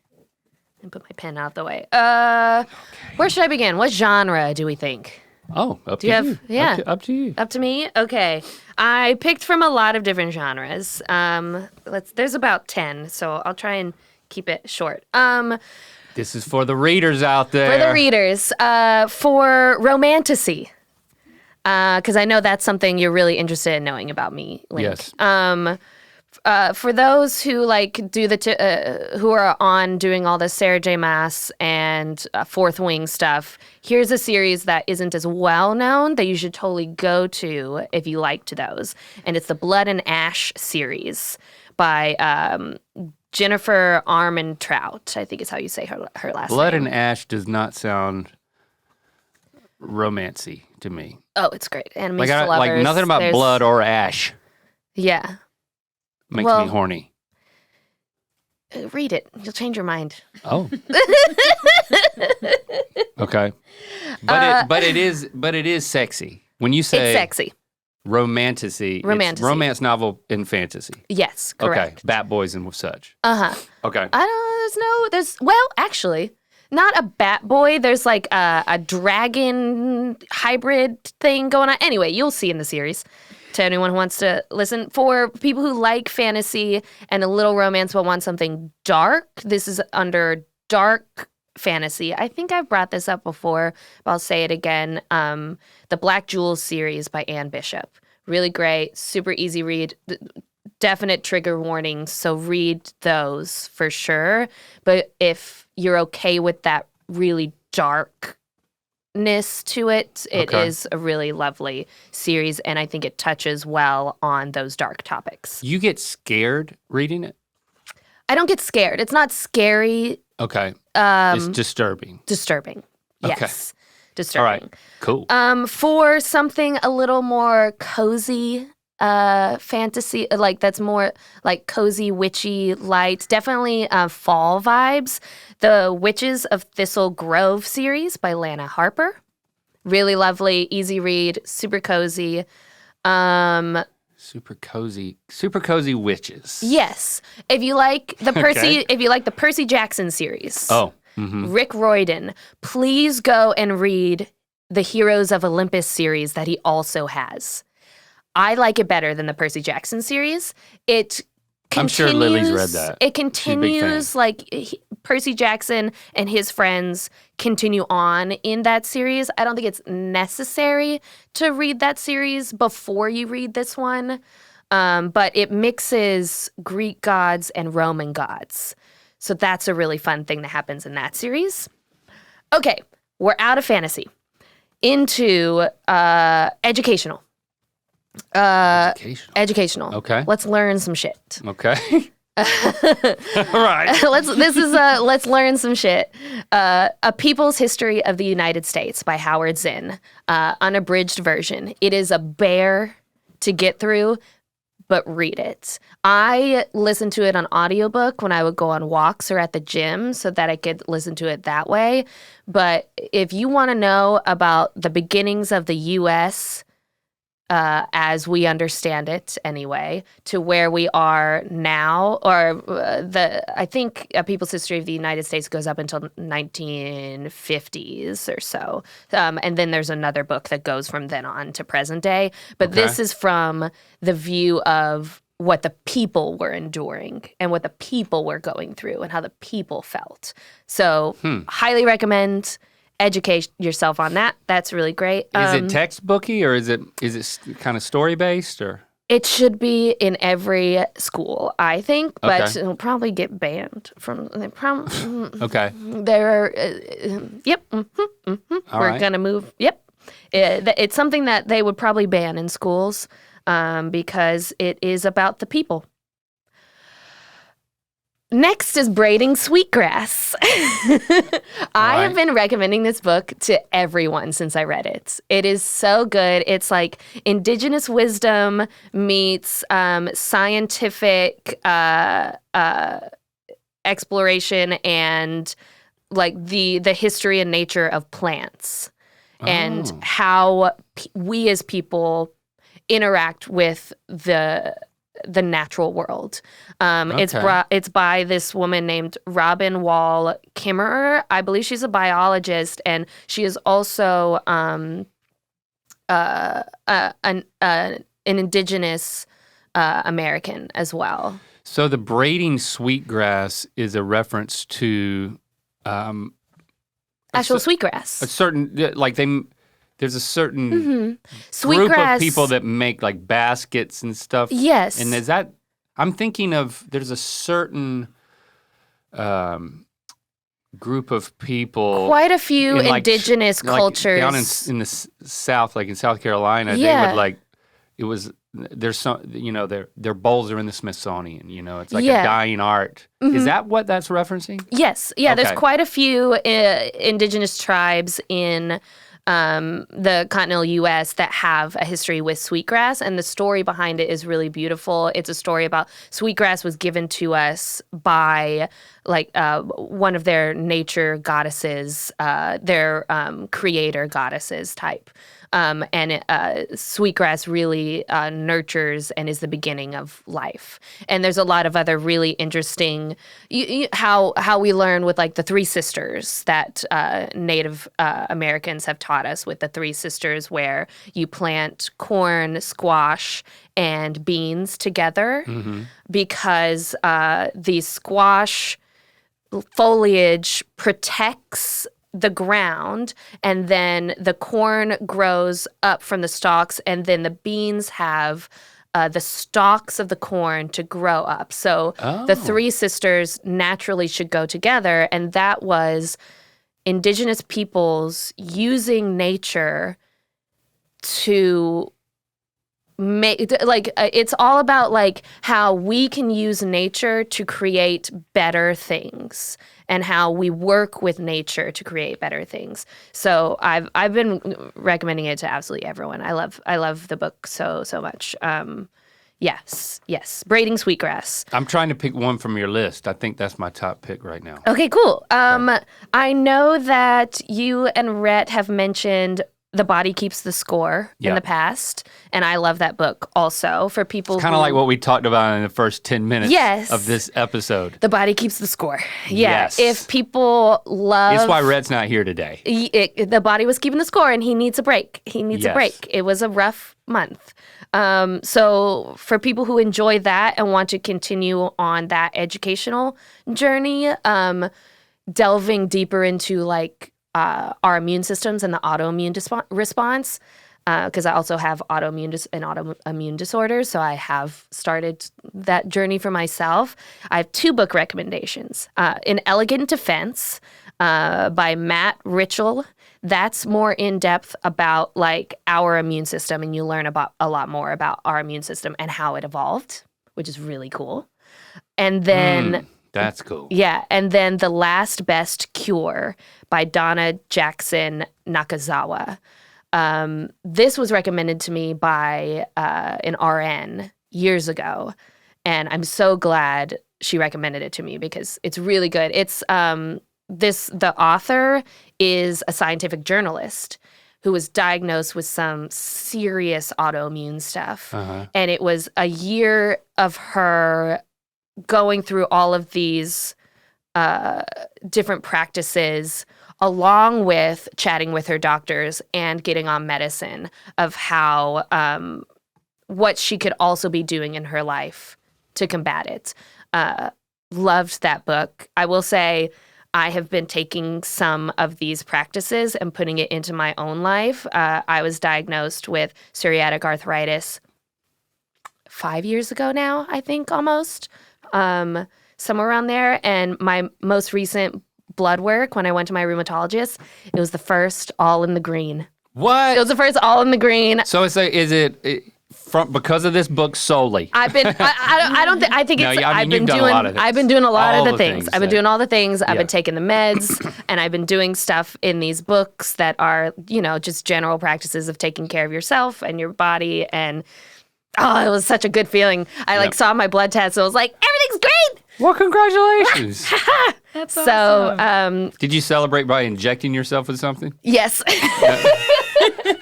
And put my pen out the way. Where should I begin? What genre do we think? Oh, up to you have- you. yeah. Up to you. Up to me? Okay. I picked from a lot of different genres. There's about 10, so I'll try and keep it short. This is for the readers out there. For the readers, for romantasy, because I know that's something you're really interested in knowing about me, Link. Yes. For those who do who are on doing all the Sarah J. Maas and Fourth Wing stuff, here's a series that isn't as well known that you should totally go to if you liked those, and it's the Blood and Ash series by Jennifer Armentrout, I think is how you say her last name. Blood and Ash does not sound romancy to me. Oh, it's great. Enemies to lovers. Like nothing about blood or ash. Yeah. Makes me horny. Read it. You'll change your mind. Oh. Okay. But it is sexy. When you say it's sexy. Romanticy. It's romance novel and fantasy. Yes, correct. Okay. Bat boys and such. Uh-huh. Okay. Actually, not a bat boy. There's like a dragon hybrid thing going on. Anyway, you'll see in the series. To anyone who wants to listen. For people who like fantasy and a little romance but want something dark, this is under dark fantasy. I think I've brought this up before, but I'll say it again. The Black Jewels series by Anne Bishop. Really great, super easy read. Definite trigger warnings, so read those for sure. But if you're okay with that really darkness to it, it is a really lovely series, and I think it touches well on those dark topics. You get scared reading it? I don't get scared. It's not scary. Okay. It's disturbing. Disturbing. Okay. Yes. Disturbing. All right. Cool. For something a little more cozy, fantasy, like that's more like cozy, witchy, light, definitely fall vibes. The Witches of Thistle Grove series by Lana Harper. Really lovely, easy read, super cozy. Super cozy witches. Yes. If you like the Percy Jackson series. Oh. Mm-hmm. Rick Royden, please go and read the Heroes of Olympus series that he also has. I like it better than the Percy Jackson series. I'm sure Lily's read that. It continues Percy Jackson and his friends continue on in that series. I don't think it's necessary to read that series before you read this one, but it mixes Greek gods and Roman gods. So that's a really fun thing that happens in that series. Okay, we're out of fantasy. Into educational. Educational. Okay. Let's learn some shit. Okay. All right. Let's learn some shit. A People's History of the United States by Howard Zinn. Unabridged version. It is a bear to get through, but read it. I listened to it on audiobook when I would go on walks or at the gym so that I could listen to it that way. But if you want to know about the beginnings of the U.S., as we understand it anyway, to where we are now, or I think A People's History of the United States goes up until 1950s or so. And then there's another book that goes from then on to present day. But this is from the view of what the people were enduring and what the people were going through and how the people felt. So highly recommend. Educate yourself on that. That's really great. Is it textbooky or is it kind of story based or? It should be in every school, I think, but it'll probably get banned from. Okay. There are. Yep. We're gonna move. Yep. It's something that they would probably ban in schools because it is about the people. Next is Braiding Sweetgrass. I have been recommending this book to everyone since I read it. It is so good. It's like indigenous wisdom meets scientific exploration and like the history and nature of plants and how we as people interact with the natural world. It's by this woman named Robin Wall Kimmerer. I believe she's a biologist, and she is also an indigenous American as well. So the braiding sweetgrass is a reference to actual sweetgrass. A certain there's a certain Sweetgrass group of people that make like baskets and stuff. Yes. And is that I'm thinking of, there's a certain group of people. Quite a few indigenous cultures. Down in the South, like in South Carolina, Yeah. they would like, it was, there's some, their bowls are in the Smithsonian, it's like a dying art. Mm-hmm. Is that what that's referencing? Yes. Yeah, Okay. there's quite a few indigenous tribes in the continental U.S. that have a history with sweetgrass, and the story behind it is really beautiful. It's a story about sweetgrass was given to us by one of their nature goddesses, their creator goddesses type. And sweetgrass really nurtures and is the beginning of life. And there's a lot of other really interesting how we learn with like the three sisters that Native Americans have taught us with the three sisters, where you plant corn, squash, and beans together because the squash foliage protects the ground, and then the corn grows up from the stalks, and then the beans have the stalks of the corn to grow up. So the three sisters naturally should go together, and that was indigenous peoples using nature to make, it's all about like how we can use nature to create better things, and how we work with nature to create better things. So I've been recommending it to absolutely everyone. I love the book so much. Yes, braiding sweetgrass. I'm trying to pick one from your list. I think that's my top pick right now. Okay, cool. I know that you and Rhett have mentioned The Body Keeps the Score in the past, and I love that book also. For people, kind of like what we talked about in the first 10 minutes of this episode. The Body Keeps the Score. Yeah. Yes. If people love... It's why Rhett's not here today. The body was keeping the score, and he needs a break. He needs a break. It was a rough month. So for people who enjoy that and want to continue on that educational journey, delving deeper into like our immune systems and the autoimmune response, because I also have autoimmune disorders, so I have started that journey for myself. I have two book recommendations. An Elegant Defense by Matt Ritchell. That's more in depth about like our immune system, and you learn about a lot more about our immune system and how it evolved, which is really cool. And then that's cool. Yeah, and then The Last Best Cure by Donna Jackson Nakazawa. This was recommended to me by an RN years ago, and I'm so glad she recommended it to me because it's really good. It's the author is a scientific journalist who was diagnosed with some serious autoimmune stuff, and it was a year of her going through all of these different practices, along with chatting with her doctors and getting on medicine, of how what she could also be doing in her life to combat it. Loved that book. I will say I have been taking some of these practices and putting it into my own life. I was diagnosed with psoriatic arthritis 5 years ago now, I think, almost. Somewhere around there. And my most recent blood work, when I went to my rheumatologist, it was the first all in the green. What? It was the first all in the green. So is it from because of this book solely? I've been. I think it's. No, I mean, I've been done doing. a lot of things. I've been doing a lot All of the things. I've been doing all the things. I've been taking the meds, and I've been doing stuff in these books that are, just general practices of taking care of yourself and your body. And it was such a good feeling. I saw my blood test. So I was like, everything's great. Well, congratulations. That's awesome. So, did you celebrate by injecting yourself with something? yes.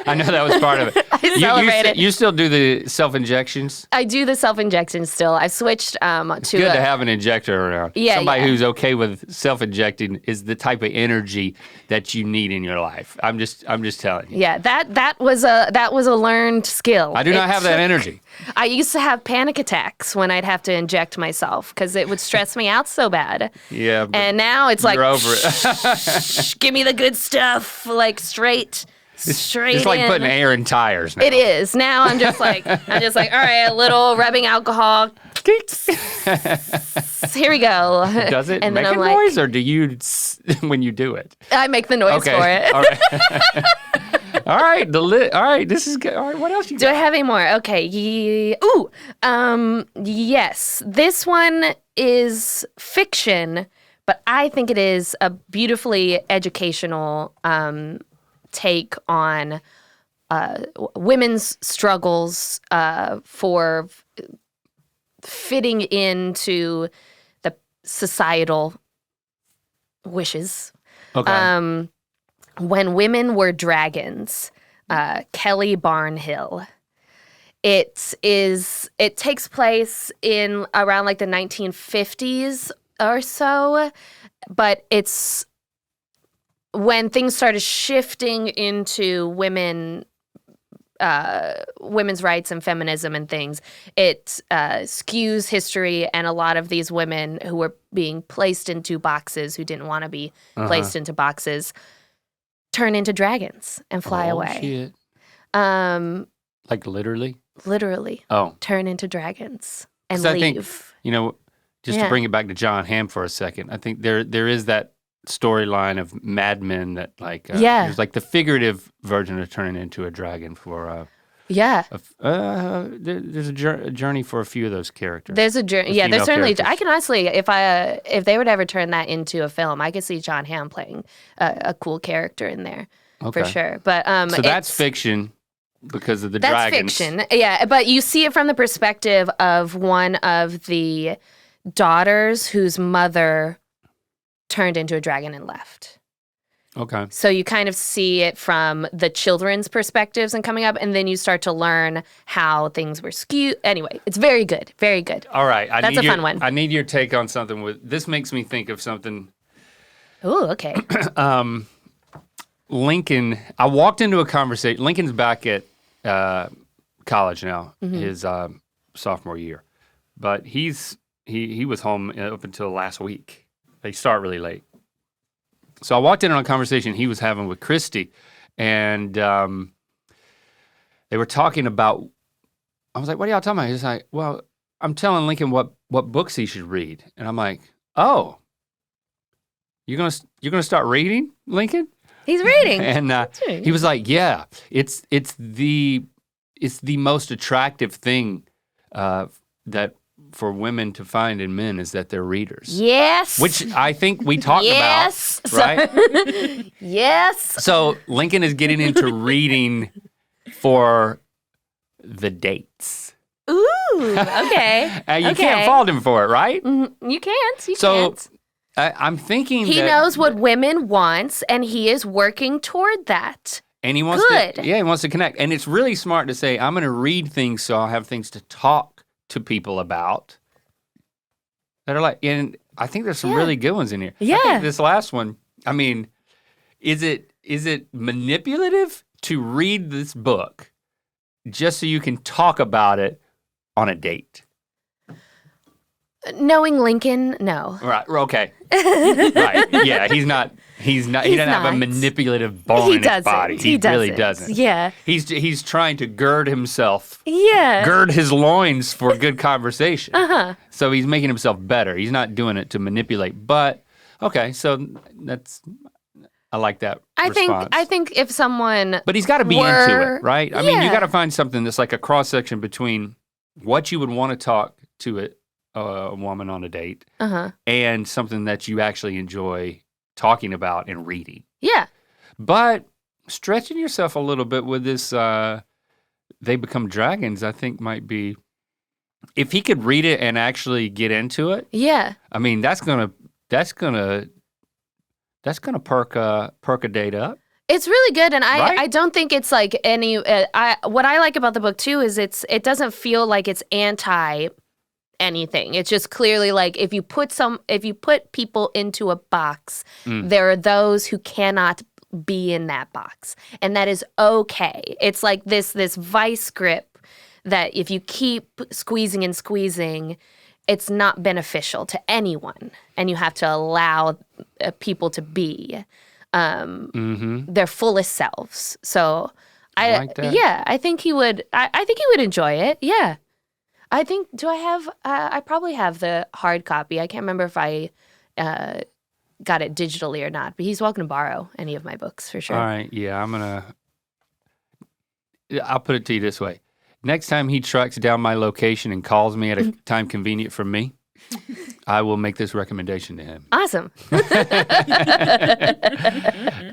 I know that was part of it. I celebrated. You still do the self-injections? I do the self-injections still. I switched to It's good to have an injector around. Yeah, Somebody who's okay with self-injecting is the type of energy that you need in your life. I'm just telling you. Yeah, that was a learned skill. I do not have that energy. I used to have panic attacks when I'd have to inject myself because it would stress me out so bad. Yeah, but and now it's like, you're over it. Give me the good stuff, like straight It's like in. putting air in tires now. It is. Now I'm just like, all right, a little rubbing alcohol, Skeet. Here we go. Does it And make then a I'm noise, or do you when you do it? I make the noise for it. All right. All right. All right. This is good. All right. What else you Do got? I have any more? Okay. Yes. This one is fiction, but I think it is a beautifully educational take on women's struggles for fitting into the societal wishes. Okay. When Women Were Dragons, Kelly Barnhill. It takes place in around like the 1950s or so, but it's when things started shifting into women's rights and feminism and things. It skews history, and a lot of these women who were being placed into boxes, who didn't want to be placed into boxes, turn into dragons and fly away. Shit. Like literally? Literally. Oh. Turn into dragons and 'Cause leave. I think, just to bring it back to John Hamm for a second, I think there is that storyline of Mad Men that there's like the figurative version of turning into a dragon for there's a journey for a few of those characters. There's a journey. Yeah, there's female certainly. characters. I can honestly, if they would ever turn that into a film, I could see John Hamm playing a cool character in there for sure. But so that's fiction because of the that's dragons. fiction. Yeah, but you see it from the perspective of one of the daughters whose mother turned into a dragon and left. Okay. So you kind of see it from the children's perspectives and coming up, and then you start to learn how things were skewed. Anyway, it's very good. Very good. All right. That's a fun one. I need your take on something. This makes me think of something. Ooh, okay. Lincoln, I walked into a conversation. Lincoln's back at college now, his sophomore year. But he was home up until last week. They start really late. So I walked in on a conversation he was having with Christy, and they were talking about, I was like, what are y'all talking about? He's like, well, I'm telling Lincoln what books he should read. And I'm like, oh, you're gonna start reading, Lincoln? He's reading. And he was like, yeah, it's the most attractive thing that for women to find in men is that they're readers. Yes. Which I think we talked yes. about, right? Yes. So Lincoln is getting into reading for the dates. Ooh, okay. You can't fault him for it, right? You can't. You So can't. I'm thinking He that knows what women want, and he is working toward that. and he wants Good. to, he wants to connect. And it's really smart to say, I'm going to read things so I'll have things to talk to people about that are like, and I think there's some really good ones in here. Yeah. I think this last one, I mean, is it manipulative to read this book just so you can talk about it on a date? Knowing Lincoln, no. Right. Okay. Right. Yeah. He doesn't have a not. manipulative bone He in his doesn't. body. He really doesn't. Yeah. He's trying to gird himself, Yeah. gird his loins for good conversation. Uh-huh. So he's making himself better. He's not doing it to manipulate. But okay, so I like that response. I think if someone But he's got to be were- into it, right? I mean, you Yeah. got to find something that's like a cross section between what you would want to talk to a woman on a date and something that you actually enjoy talking about and reading. Yeah. But stretching yourself a little bit with this, they become dragons, I think might be, if he could read it and actually get into it. Yeah. I mean, that's gonna perk a date up. It's really good, and Right? I don't think it's like any. What I like about the book too is it doesn't feel like it's anti anything. It's just clearly like if you put people into a box, there are those who cannot be in that box, and that is okay. It's like this vice grip that if you keep squeezing and squeezing, it's not beneficial to anyone, and you have to allow people to be their fullest selves. So I like that. yeah, I think he would. I think he would enjoy it. Yeah. I think, do I have, I probably have the hard copy. I can't remember if I got it digitally or not, but he's welcome to borrow any of my books for sure. All right, yeah, I'll put it to you this way. Next time he tracks down my location and calls me at a time convenient for me, I will make this recommendation to him. Awesome.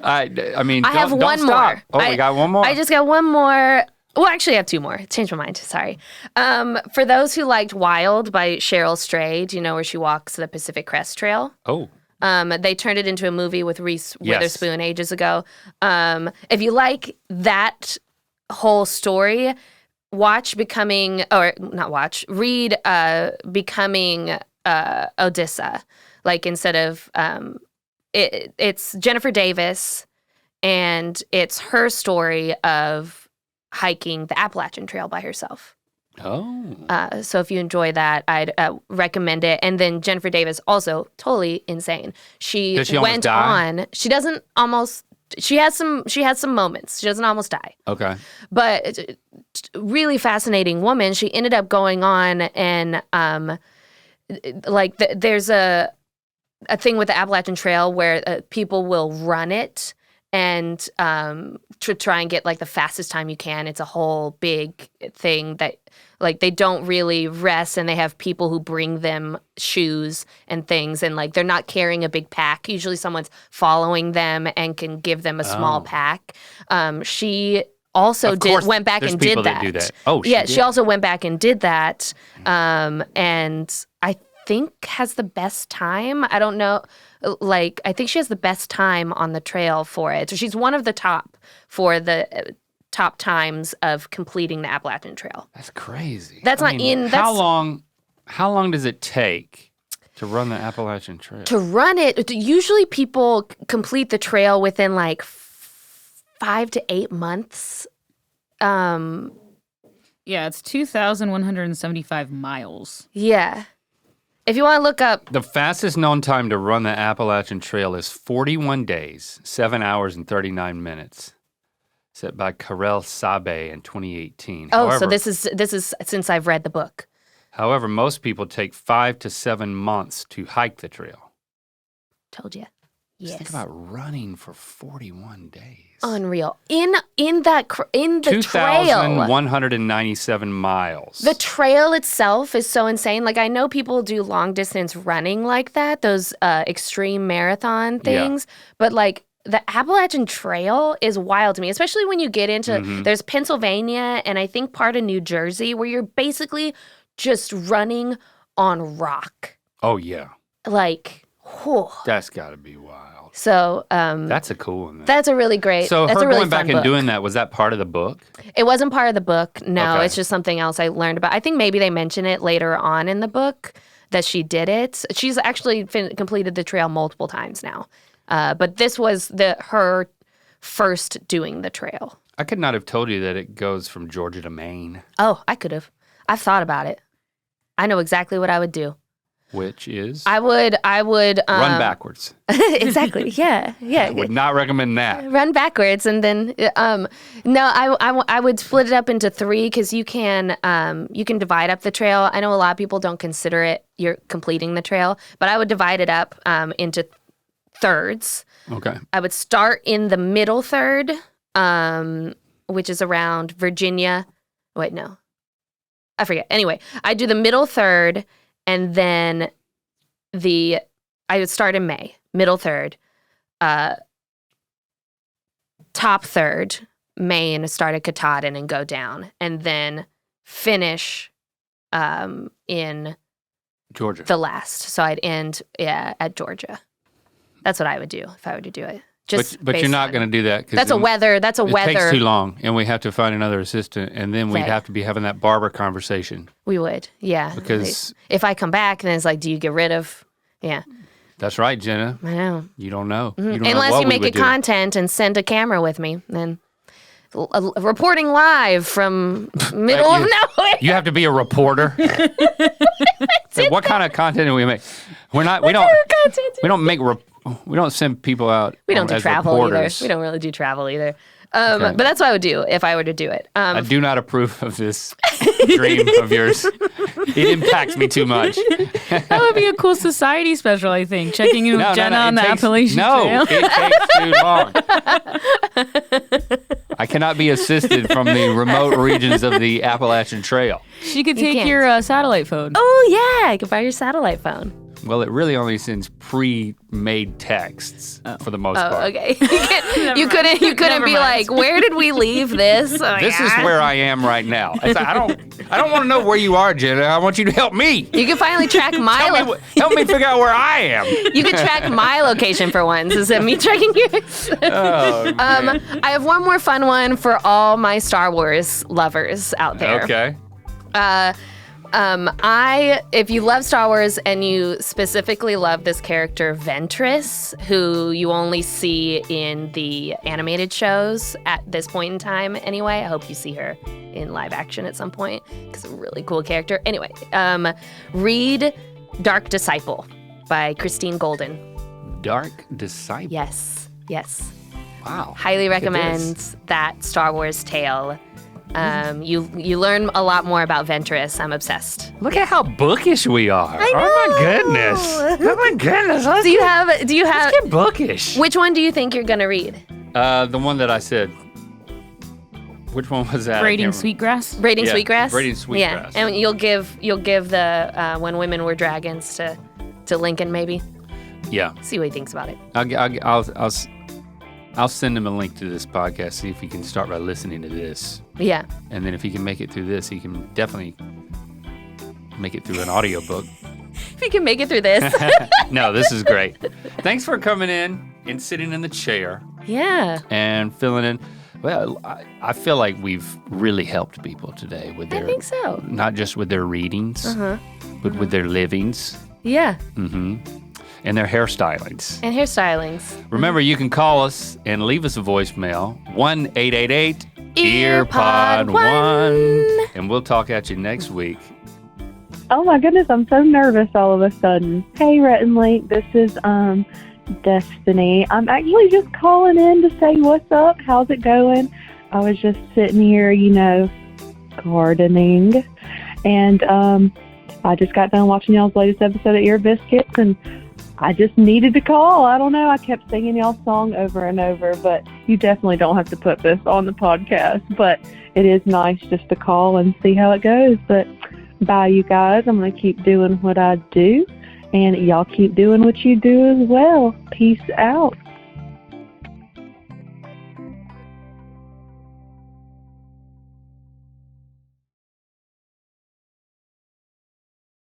I mean, I have don't one stop. more. Oh, we got one more? I just got one more. Well, actually, I have two more. Changed my mind. Sorry. For those who liked Wild by Cheryl Stray, do you know where she walks the Pacific Crest Trail? Oh. They turned it into a movie with Reese Witherspoon ages ago. If you like that whole story, read Becoming Odessa. Like instead of, it's Jennifer Davis, and it's her story of hiking the Appalachian Trail by herself. Oh. So if you enjoy that, I'd recommend it. And then Jennifer Davis, also totally insane. She went on. She doesn't almost. She has some moments. She doesn't almost die. Okay. But really fascinating woman. She ended up going on and there's a thing with the Appalachian Trail where people will run it and to try and get like the fastest time you can. It's a whole big thing that like they don't really rest, and they have people who bring them shoes and things, and like they're not carrying a big pack. Usually someone's following them and can give them a small pack. She also went back and did that. Do that. Oh, she also went back and did that, and I think has the best time. I don't know. Like, I think she has the best time on the trail for it. So she's one of the top for the top times of completing the Appalachian Trail. That's crazy. How long does it take to run the Appalachian Trail? To run it, usually people complete the trail within like 5 to 8 months. Yeah, it's 2,175 miles. Yeah. If you want to look up... The fastest known time to run the Appalachian Trail is 41 days, 7 hours and 39 minutes, set by Karel Sabe in 2018. Oh, so this is since I've read the book. However, most people take 5 to 7 months to hike the trail. Told you. Yes. Just think about running for 41 days. Unreal. In the trail. 2,197 miles. The trail itself is so insane. Like, I know people do long distance running like that, those extreme marathon things, but like the Appalachian Trail is wild to me, especially when you get into, there's Pennsylvania and I think part of New Jersey where you're basically just running on rock. Oh, yeah. Like, whew. That's got to be wild. So that's a cool one. That's a really great. So that's her a really going back fun and book. doing that, was that part of the book? It wasn't part of the book. No, Okay. It's just something else I learned about. I think maybe they mention it later on in the book that she did it. She's actually completed the trail multiple times now, but this was her first doing the trail. I could not have told you that it goes from Georgia to Maine. Oh, I could have. I've thought about it. I know exactly what I would do. Which is? I would run backwards. Exactly. Yeah. I would not recommend that. Run backwards, and then I would split it up into 3 because you can divide up the trail. I know a lot of people don't consider it you're completing the trail, but I would divide it up into thirds. Okay. I would start in the middle third, which is around Virginia. Wait, no, I forget. Anyway, I do the middle third. And then I would start in May, middle third, top third, Maine, start at Katahdin and go down, and then finish in Georgia. the last. So I'd end at Georgia. That's what I would do if I were to do it. But you're not going to do that because that's a weather. It takes too long, and we have to find another assistant, and then we'd have to be having that barber conversation. We would, yeah. Because if I come back, then it's like, do you get rid of? Yeah. That's right, Jenna. I know. You don't know. Mm-hmm. You don't know Unless what you make it content and send a camera with me, then reporting live from middle of nowhere. You have to be a reporter. What kind of content do we make? We don't send people out. We don't do travel reporters. either. We don't really do travel either. But that's what I would do if I were to do it. I do not approve of this dream of yours. It impacts me too much. That would be a cool society special, I think. Checking in with Jenna on the Appalachian Trail. No, it takes too long. I cannot be assisted from the remote regions of the Appalachian Trail. She could take your satellite phone. Oh, yeah. I could buy your satellite phone. Well, it really only sends pre-made texts for the most part. Okay. You couldn't be like, where did we leave this? Oh, this is where I am right now. It's like, I don't want to know where you are, Jenna. I want you to help me. You can finally track my help me figure out where I am. You can track my location for once instead of me tracking yours. Oh, man. I have one more fun one for all my Star Wars lovers out there. Okay. If you love Star Wars and you specifically love this character Ventress, who you only see in the animated shows at this point in time anyway, I hope you see her in live action at some point because it's a really cool character. Anyway, read Dark Disciple by Christine Golden. Dark Disciple? Yes. Wow. Highly recommend that Star Wars tale. You learn a lot more about Ventress. I'm obsessed. Look at how bookish we are. I know. Oh my goodness. Do you have? Let's get bookish. Which one do you think you're gonna read? The one that I said. Which one was that? Braiding Sweetgrass. Braiding Sweetgrass. Braiding Sweetgrass. Yeah, and you'll give the When Women Were Dragons to Lincoln maybe. Yeah. See what he thinks about it. I'll send him a link to this podcast. See if he can start by listening to this. Yeah. And then if he can make it through this, he can definitely make it through an audiobook. If you can make it through this. No, this is great. Thanks for coming in and sitting in the chair. Yeah. And filling in. Well, I feel like we've really helped people today with their. I think so. Not just with their readings, but with their livings. Yeah. Mm-hmm. And their hairstylings. And hairstylings. Remember, you can call us and leave us a voicemail. 1-888-EARPOD1. And we'll talk at you next week. Oh my goodness, I'm so nervous all of a sudden. Hey, Rhett and Link, this is Destiny. I'm actually just calling in to say what's up. How's it going? I was just sitting here, gardening. And I just got done watching y'all's latest episode of Ear Biscuits, and I just needed to call. I don't know. I kept singing y'all's song over and over, but you definitely don't have to put this on the podcast. But it is nice just to call and see how it goes. But bye, you guys. I'm going to keep doing what I do, and y'all keep doing what you do as well. Peace out.